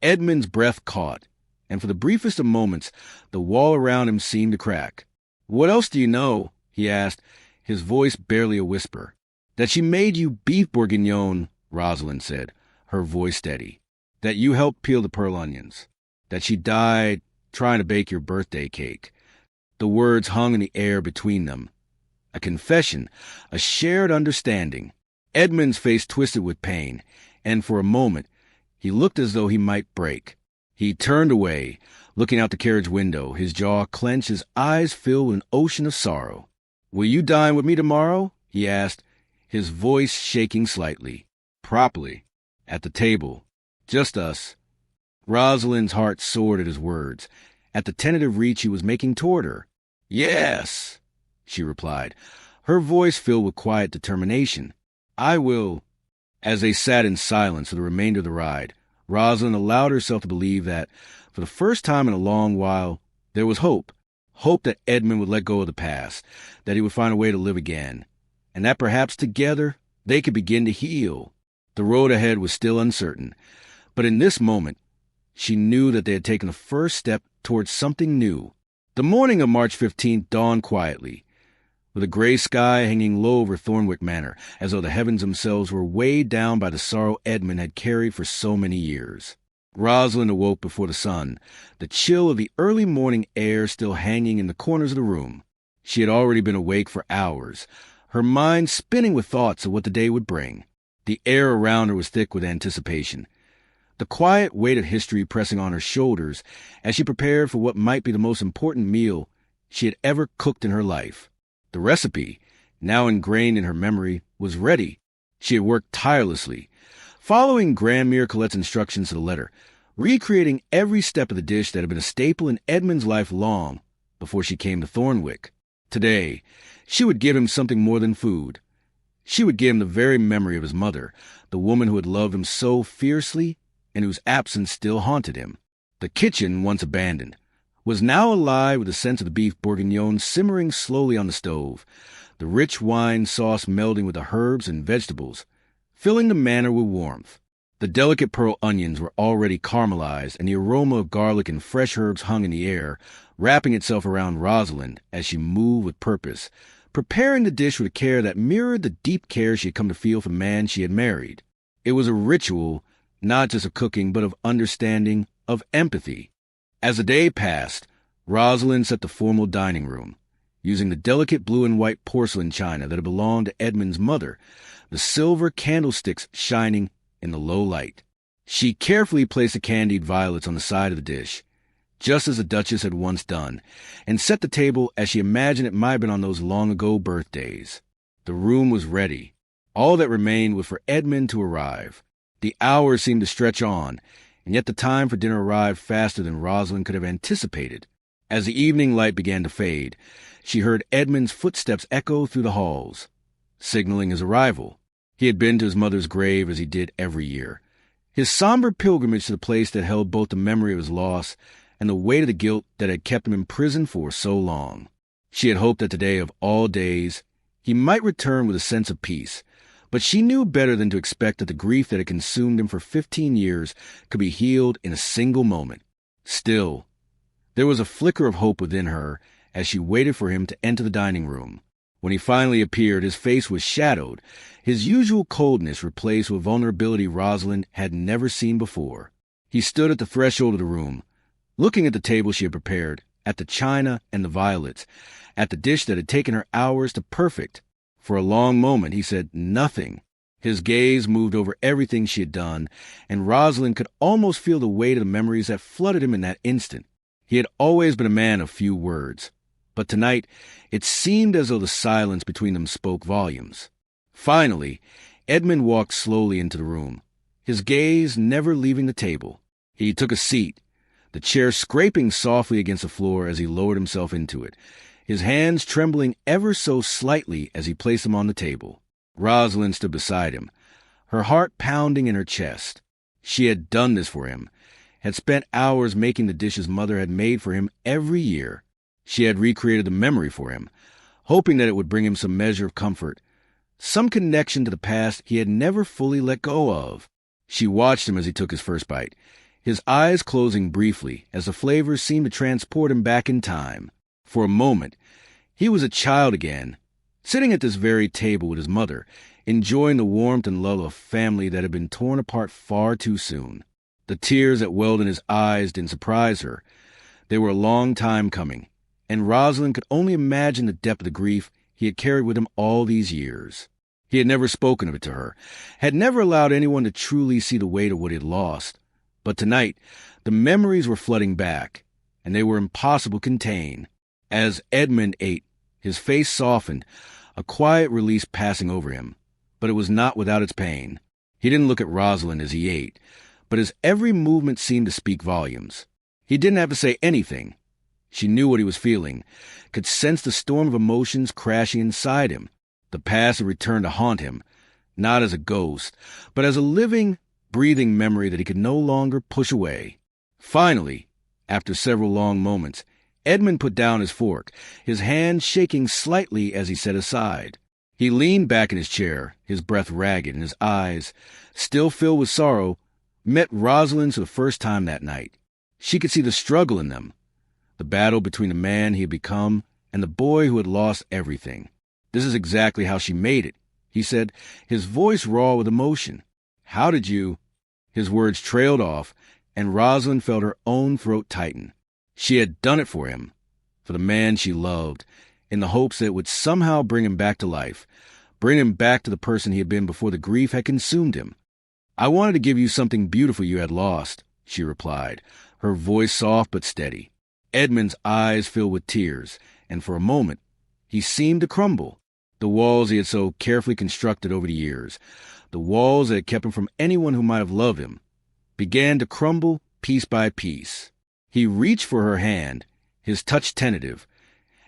Speaker 1: Edmund's breath caught, and for the briefest of moments, the wall around him seemed to crack. "What else do you know?" he asked, his voice barely a whisper. That she made you beef bourguignon, Rosalind said, her voice steady. That you helped peel the pearl onions. That she died trying to bake your birthday cake. The words hung in the air between them. A confession, a shared understanding. Edmund's face twisted with pain, and for a moment, he looked as though he might break. He turned away, looking out the carriage window, his jaw clenched, his eyes filled with an ocean of sorrow. "Will you dine with me tomorrow?" he asked, his voice shaking slightly. "Properly. At the table. Just us." Rosalind's heart soared at his words, at the tentative reach he was making toward her. "Yes," she replied, her voice filled with quiet determination. "I will." As they sat in silence for the remainder of the ride, Rosalind allowed herself to believe that, for the first time in a long while, there was hope. Hope that Edmund would let go of the past, that he would find a way to live again, and that perhaps together they could begin to heal. The road ahead was still uncertain, but in this moment, she knew that they had taken the first step towards something new. The morning of March 15th dawned quietly, with a gray sky hanging low over Thornwick Manor, as though the heavens themselves were weighed down by the sorrow Edmund had carried for so many years. Rosalind awoke before the sun, the chill of the early morning air still hanging in the corners of the room. She had already been awake for hours, her mind spinning with thoughts of what the day would bring. The air around her was thick with anticipation, the quiet weight of history pressing on her shoulders as she prepared for what might be the most important meal she had ever cooked in her life. The recipe, now ingrained in her memory, was ready. She had worked tirelessly, following Grandmere Colette's instructions to the letter, recreating every step of the dish that had been a staple in Edmund's life long before she came to Thornwick. Today, she would give him something more than food. She would give him the very memory of his mother, the woman who had loved him so fiercely and whose absence still haunted him. The kitchen, once abandoned, was now alive with the sense of the beef bourguignon simmering slowly on the stove, the rich wine sauce melding with the herbs and vegetables, filling the manor with warmth. The delicate pearl onions were already caramelized, and the aroma of garlic and fresh herbs hung in the air, wrapping itself around Rosalind as she moved with purpose, preparing the dish with a care that mirrored the deep care she had come to feel for the man she had married. It was a ritual, not just of cooking, but of understanding, of empathy. As the day passed, Rosalind set the formal dining room, using the delicate blue and white porcelain china that had belonged to Edmund's mother, the silver candlesticks shining in the low light. She carefully placed the candied violets on the side of the dish, just as the Duchess had once done, and set the table as she imagined it might have been on those long-ago birthdays. The room was ready. All that remained was for Edmund to arrive. The hours seemed to stretch on, and yet the time for dinner arrived faster than Rosalind could have anticipated. As the evening light began to fade, she heard Edmund's footsteps echo through the halls, signaling his arrival. He had been to his mother's grave as he did every year, his somber pilgrimage to the place that held both the memory of his loss and the weight of the guilt that had kept him in prison for so long. She had hoped that today of all days he might return with a sense of peace, but she knew better than to expect that the grief that had consumed him for 15 years could be healed in a single moment. Still, there was a flicker of hope within her as she waited for him to enter the dining room. When he finally appeared, his face was shadowed, his usual coldness replaced with vulnerability Rosalind had never seen before. He stood at the threshold of the room, looking at the table she had prepared, at the china and the violets, at the dish that had taken her hours to perfect. For a long moment he said nothing. His gaze moved over everything she had done, and Rosalind could almost feel the weight of the memories that flooded him in that instant. He had always been a man of few words, but tonight it seemed as though the silence between them spoke volumes. Finally, Edmund walked slowly into the room, his gaze never leaving the table. He took a seat, the chair scraping softly against the floor as he lowered himself into it, his hands trembling ever so slightly as he placed them on the table. Rosalind stood beside him, her heart pounding in her chest. She had done this for him, had spent hours making the dish his mother had made for him every year. She had recreated the memory for him, hoping that it would bring him some measure of comfort, some connection to the past he had never fully let go of. She watched him as he took his first bite, his eyes closing briefly as the flavors seemed to transport him back in time. For a moment, he was a child again, sitting at this very table with his mother, enjoying the warmth and love of a family that had been torn apart far too soon. The tears that welled in his eyes didn't surprise her. They were a long time coming, and Rosalind could only imagine the depth of the grief he had carried with him all these years. He had never spoken of it to her, had never allowed anyone to truly see the weight of what he had lost. But tonight, the memories were flooding back, and they were impossible to contain. As Edmund ate, his face softened, a quiet release passing over him. But it was not without its pain. He didn't look at Rosalind as he ate, but his every movement seemed to speak volumes. He didn't have to say anything. She knew what he was feeling, could sense the storm of emotions crashing inside him. The past had returned to haunt him, not as a ghost, but as a living, breathing memory that he could no longer push away. Finally, after several long moments, Edmund put down his fork, his hand shaking slightly as he set aside. He leaned back in his chair, his breath ragged, and his eyes, still filled with sorrow, met Rosalind's for the first time that night. She could see the struggle in them, the battle between the man he had become and the boy who had lost everything. "This is exactly how she made it," he said, his voice raw with emotion. "How did you—" His words trailed off, and Rosalind felt her own throat tighten. She had done it for him, for the man she loved, in the hopes that it would somehow bring him back to life, bring him back to the person he had been before the grief had consumed him. "I wanted to give you something beautiful you had lost," she replied, her voice soft but steady. Edmund's eyes filled with tears, and for a moment he seemed to crumble. The walls he had so carefully constructed over the years, the walls that had kept him from anyone who might have loved him, began to crumble piece by piece. He reached for her hand, his touch tentative,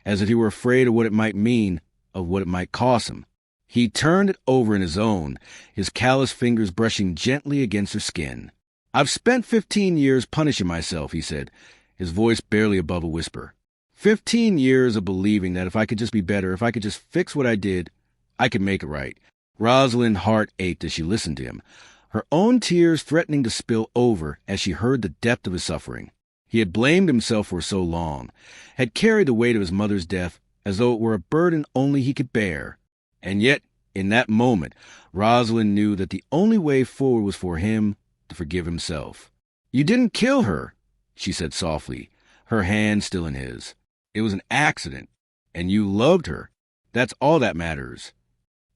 Speaker 1: as if he were afraid of what it might mean, of what it might cost him. He turned it over in his own, his callous fingers brushing gently against her skin. "I've spent 15 years punishing myself," he said, his voice barely above a whisper. 15 years of believing that if I could just be better, if I could just fix what I did, I could make it right. Rosalind's heart ached as she listened to him, her own tears threatening to spill over as she heard the depth of his suffering. He had blamed himself for so long, had carried the weight of his mother's death as though it were a burden only he could bear. And yet, in that moment, Rosalind knew that the only way forward was for him to forgive himself. "You didn't kill her," she said softly, her hand still in his. "It was an accident, and you loved her. That's all that matters."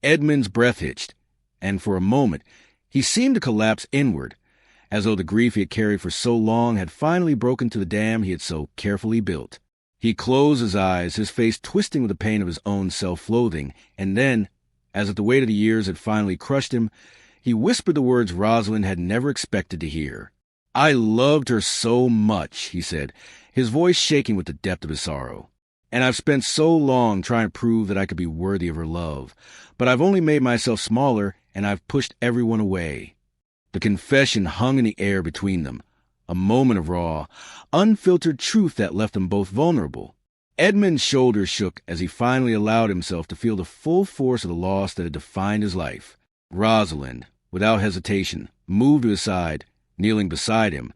Speaker 1: Edmund's breath hitched, and for a moment he seemed to collapse inward, as though the grief he had carried for so long had finally broken to the dam he had so carefully built. He closed his eyes, his face twisting with the pain of his own self-loathing, and then, as if the weight of the years had finally crushed him, he whispered the words Rosalind had never expected to hear. "I loved her so much," he said, his voice shaking with the depth of his sorrow. "And I've spent so long trying to prove that I could be worthy of her love, but I've only made myself smaller, and I've pushed everyone away." The confession hung in the air between them, a moment of raw, unfiltered truth that left them both vulnerable. Edmund's shoulders shook as he finally allowed himself to feel the full force of the loss that had defined his life. Rosalind, without hesitation, moved to his side, kneeling beside him,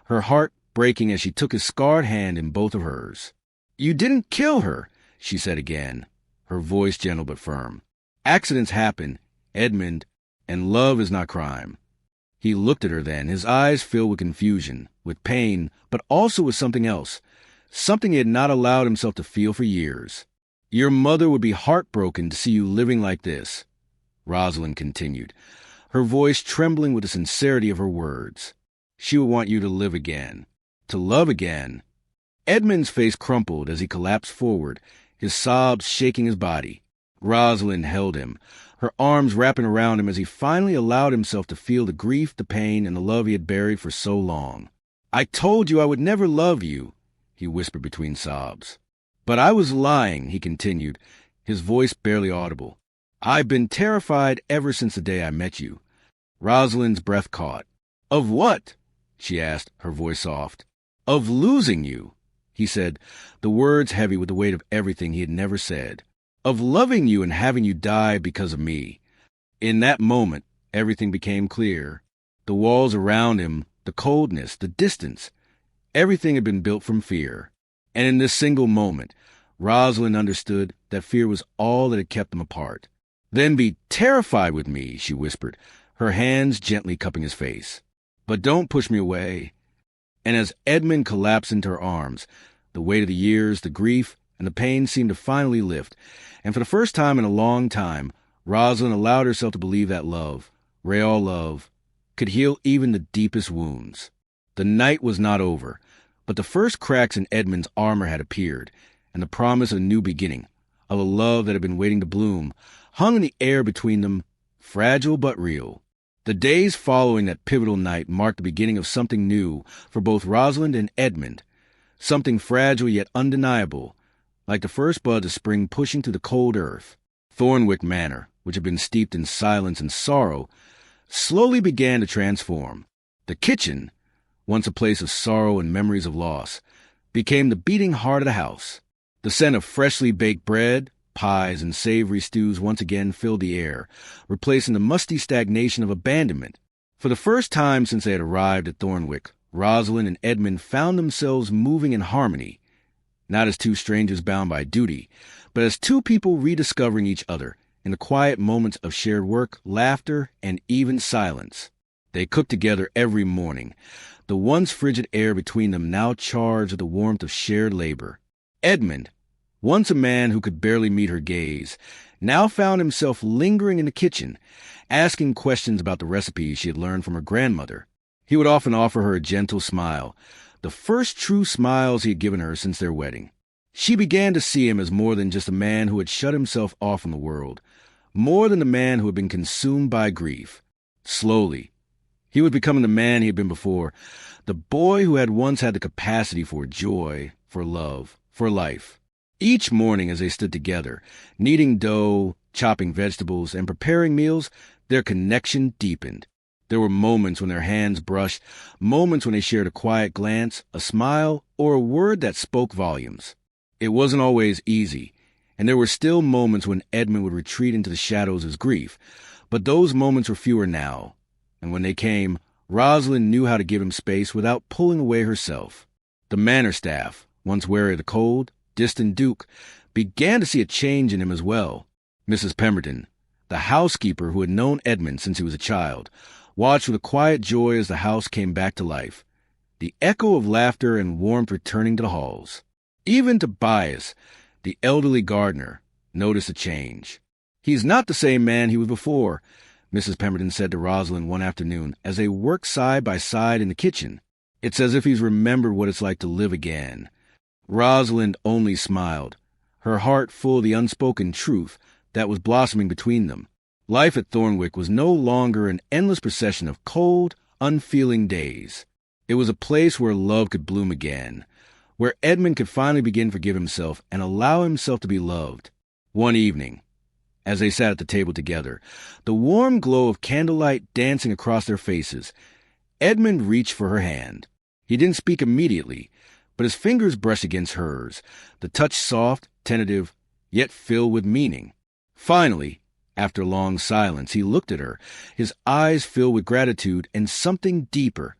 Speaker 1: her heart breaking as she took his scarred hand in both of hers. "You didn't kill her," she said again, her voice gentle but firm. "Accidents happen, Edmund, and love is not crime." He looked at her then, his eyes filled with confusion, with pain, but also with something else, something he had not allowed himself to feel for years. "Your mother would be heartbroken to see you living like this," Rosalind continued, her voice trembling with the sincerity of her words. "She would want you to live again, to love again." Edmund's face crumpled as he collapsed forward, his sobs shaking his body. Rosalind held him, her arms wrapping around him as he finally allowed himself to feel the grief, the pain, and the love he had buried for so long. "I told you I would never love you," he whispered between sobs. "But I was lying," he continued, his voice barely audible. "I've been terrified ever since the day I met you." Rosalind's breath caught. "Of what?" she asked, her voice soft. "Of losing you," he said, the words heavy with the weight of everything he had never said. "Of loving you and having you die because of me." In that moment, everything became clear. The walls around him, the coldness, the distance, everything had been built from fear. And in this single moment, Rosalind understood that fear was all that had kept them apart. "Then be terrified with me," she whispered, her hands gently cupping his face. "But don't push me away." And as Edmund collapsed into her arms, the weight of the years, the grief, and the pain seemed to finally lift, and for the first time in a long time, Rosalind allowed herself to believe that love, real love, could heal even the deepest wounds. The night was not over, but the first cracks in Edmund's armor had appeared, and the promise of a new beginning, of a love that had been waiting to bloom, hung in the air between them, fragile but real. The days following that pivotal night marked the beginning of something new for both Rosalind and Edmund, something fragile yet undeniable, like the first buds of spring pushing through the cold earth. Thornwick Manor, which had been steeped in silence and sorrow, slowly began to transform. The kitchen, once a place of sorrow and memories of loss, became the beating heart of the house. The scent of freshly baked bread, pies, and savory stews once again filled the air, replacing the musty stagnation of abandonment. For the first time since they had arrived at Thornwick, Rosalind and Edmund found themselves moving in harmony, not as two strangers bound by duty, but as two people rediscovering each other in the quiet moments of shared work, laughter, and even silence. They cooked together every morning, the once frigid air between them now charged with the warmth of shared labor. Edmund, once a man who could barely meet her gaze, now found himself lingering in the kitchen, asking questions about the recipes she had learned from her grandmother. He would often offer her a gentle smile, the first true smiles he had given her since their wedding. She began to see him as more than just a man who had shut himself off from the world, more than a man who had been consumed by grief. Slowly, he was becoming the man he had been before, the boy who had once had the capacity for joy, for love, for life. Each morning as they stood together, kneading dough, chopping vegetables, and preparing meals, their connection deepened. There were moments when their hands brushed, moments when they shared a quiet glance, a smile, or a word that spoke volumes. It wasn't always easy, and there were still moments when Edmund would retreat into the shadows of his grief, but those moments were fewer now, and when they came, Rosalind knew how to give him space without pulling away herself. The manor staff, once wary of the cold, distant Duke, began to see a change in him as well. Mrs. Pemberton, the housekeeper who had known Edmund since he was a child, watched with a quiet joy as the house came back to life, the echo of laughter and warmth returning to the halls. Even Tobias, the elderly gardener, noticed a change. "He's not the same man he was before," Mrs. Pemberton said to Rosalind one afternoon as they worked side by side in the kitchen. "It's as if he's remembered what it's like to live again." Rosalind only smiled, her heart full of the unspoken truth that was blossoming between them. Life at Thornwick was no longer an endless procession of cold, unfeeling days. It was a place where love could bloom again, where Edmund could finally begin to forgive himself and allow himself to be loved. One evening, as they sat at the table together, the warm glow of candlelight dancing across their faces, Edmund reached for her hand. He didn't speak immediately, but his fingers brushed against hers, the touch soft, tentative, yet filled with meaning. Finally, after a long silence, he looked at her, his eyes filled with gratitude and something deeper,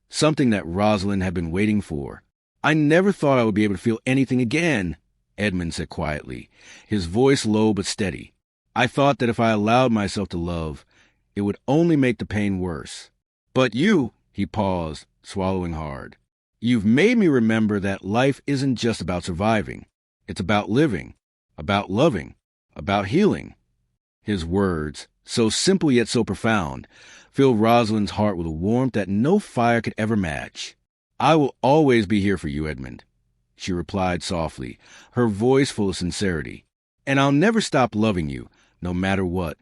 Speaker 1: something that Rosalind had been waiting for. "I never thought I would be able to feel anything again," Edmund said quietly, his voice low but steady. "I thought that if I allowed myself to love, it would only make the pain worse. But you," he paused, swallowing hard, "you've made me remember that life isn't just about surviving. It's about living, about loving, about healing." His words, so simple yet so profound, filled Rosalind's heart with a warmth that no fire could ever match. "I will always be here for you, Edmund," she replied softly, her voice full of sincerity. "And I'll never stop loving you, no matter what."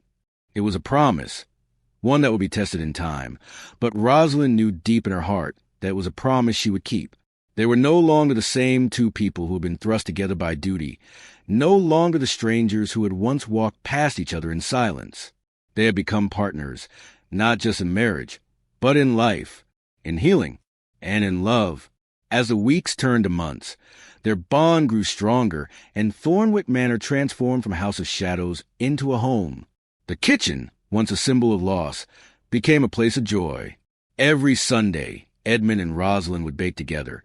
Speaker 1: It was a promise, one that would be tested in time, but Rosalind knew deep in her heart that it was a promise she would keep. They were no longer the same two people who had been thrust together by duty, no longer the strangers who had once walked past each other in silence. They had become partners, not just in marriage, but in life, in healing, and in love. As the weeks turned to months, their bond grew stronger, and Thornwick Manor transformed from a house of shadows into a home. The kitchen, once a symbol of loss, became a place of joy. Every Sunday, Edmund and Rosalind would bake together,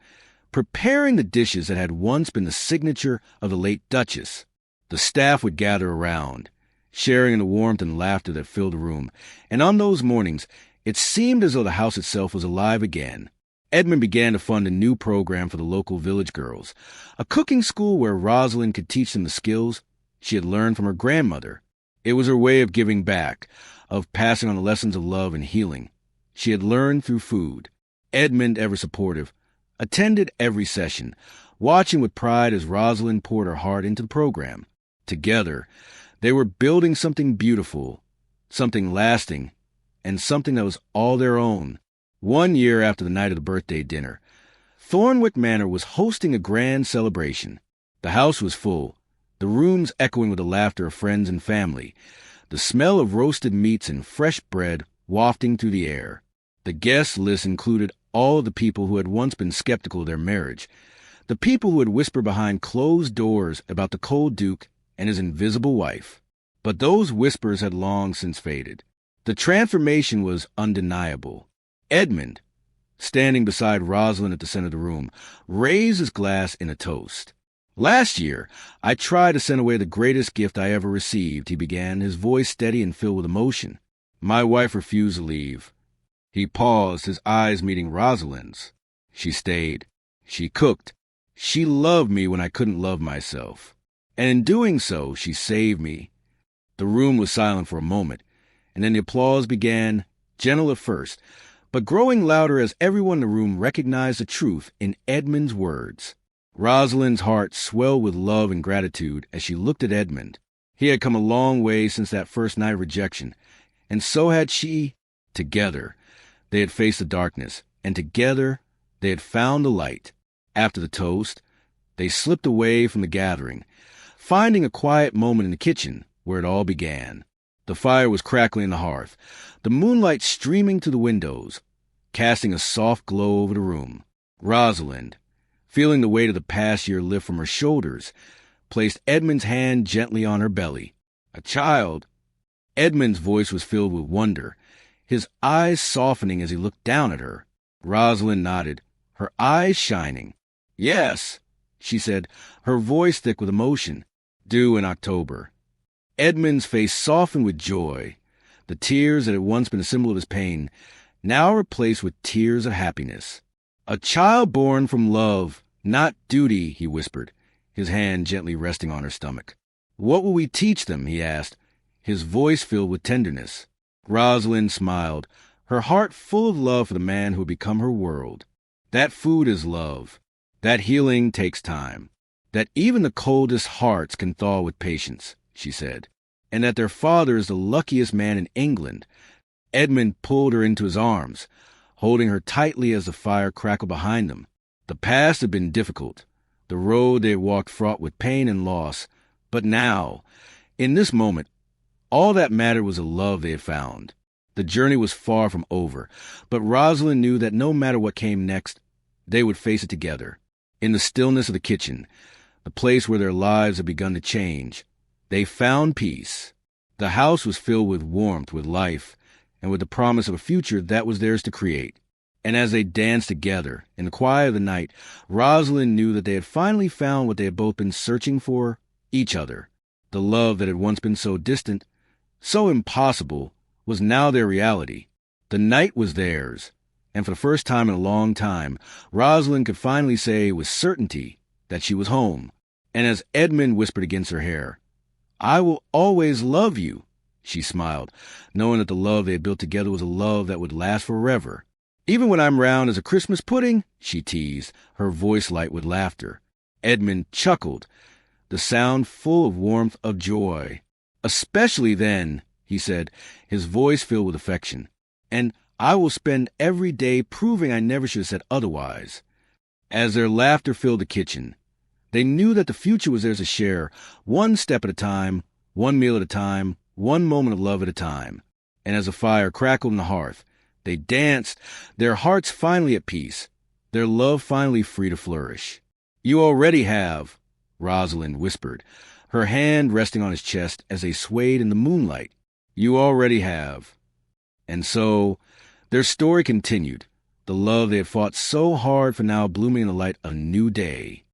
Speaker 1: preparing the dishes that had once been the signature of the late Duchess. The staff would gather around, sharing in the warmth and laughter that filled the room, and on those mornings, it seemed as though the house itself was alive again. Edmund began to fund a new program for the local village girls, a cooking school where Rosalind could teach them the skills she had learned from her grandmother. It was her way of giving back, of passing on the lessons of love and healing she had learned through food. Edmund, ever supportive, attended every session, watching with pride as Rosalind poured her heart into the program. Together, they were building something beautiful, something lasting, and something that was all their own. 1 year after the night of the birthday dinner, Thornwick Manor was hosting a grand celebration. The house was full, the rooms echoing with the laughter of friends and family, the smell of roasted meats and fresh bread wafting through the air. The guest list included all of the people who had once been skeptical of their marriage, the people who had whispered behind closed doors about the cold Duke and his invisible wife. But those whispers had long since faded. The transformation was undeniable. Edmund, standing beside Rosalind at the center of the room, raised his glass in a toast. "Last year, I tried to send away the greatest gift I ever received," he began, his voice steady and filled with emotion. "My wife refused to leave." He paused, his eyes meeting Rosalind's. "She stayed. She cooked. She loved me when I couldn't love myself. And in doing so, she saved me." The room was silent for a moment, and then the applause began, gentle at first, but growing louder as everyone in the room recognized the truth in Edmund's words. Rosalind's heart swelled with love and gratitude as she looked at Edmund. He had come a long way since that first night of rejection, and so had she. Together, they had faced the darkness, and together they had found the light. After the toast, they slipped away from the gathering, finding a quiet moment in the kitchen where it all began. The fire was crackling in the hearth, the moonlight streaming through the windows, casting a soft glow over the room. Rosalind, feeling the weight of the past year lift from her shoulders, placed Edmund's hand gently on her belly. "A child." Edmund's voice was filled with wonder, his eyes softening as he looked down at her. Rosalind nodded, her eyes shining. "Yes," she said, her voice thick with emotion. "Due in October." Edmund's face softened with joy. The tears that had once been a symbol of his pain, now replaced with tears of happiness. "A child born from love, not duty," he whispered, his hand gently resting on her stomach. "What will we teach them?" he asked, his voice filled with tenderness. Rosalind smiled, her heart full of love for the man who had become her world. "That food is love. That healing takes time. That even the coldest hearts can thaw with patience," she said. "And that their father is the luckiest man in England." Edmund pulled her into his arms, holding her tightly as the fire crackled behind them. The past had been difficult, the road they had walked fraught with pain and loss. But now, in this moment, all that mattered was the love they had found. The journey was far from over, but Rosalind knew that no matter what came next, they would face it together. In the stillness of the kitchen, the place where their lives had begun to change, they found peace. The house was filled with warmth, with life, and with the promise of a future that was theirs to create. And as they danced together, in the quiet of the night, Rosalind knew that they had finally found what they had both been searching for, each other. The love that had once been so distant, so impossible, was now their reality. The night was theirs, and for the first time in a long time, Rosalind could finally say with certainty that she was home. And as Edmund whispered against her hair, "I will always love you," she smiled, knowing that the love they had built together was a love that would last forever. "Even when I'm round as a Christmas pudding," she teased, her voice light with laughter. Edmund chuckled, the sound full of warmth of joy. "Especially then," he said, his voice filled with affection. "And I will spend every day proving I never should have said otherwise." As their laughter filled the kitchen, they knew that the future was theirs to share, one step at a time, one meal at a time, one moment of love at a time. And as the fire crackled in the hearth, they danced, their hearts finally at peace, their love finally free to flourish. "You already have," Rosalind whispered, her hand resting on his chest as they swayed in the moonlight. "You already have." And so, their story continued, The love they had fought so hard for now blooming in the light of a new day.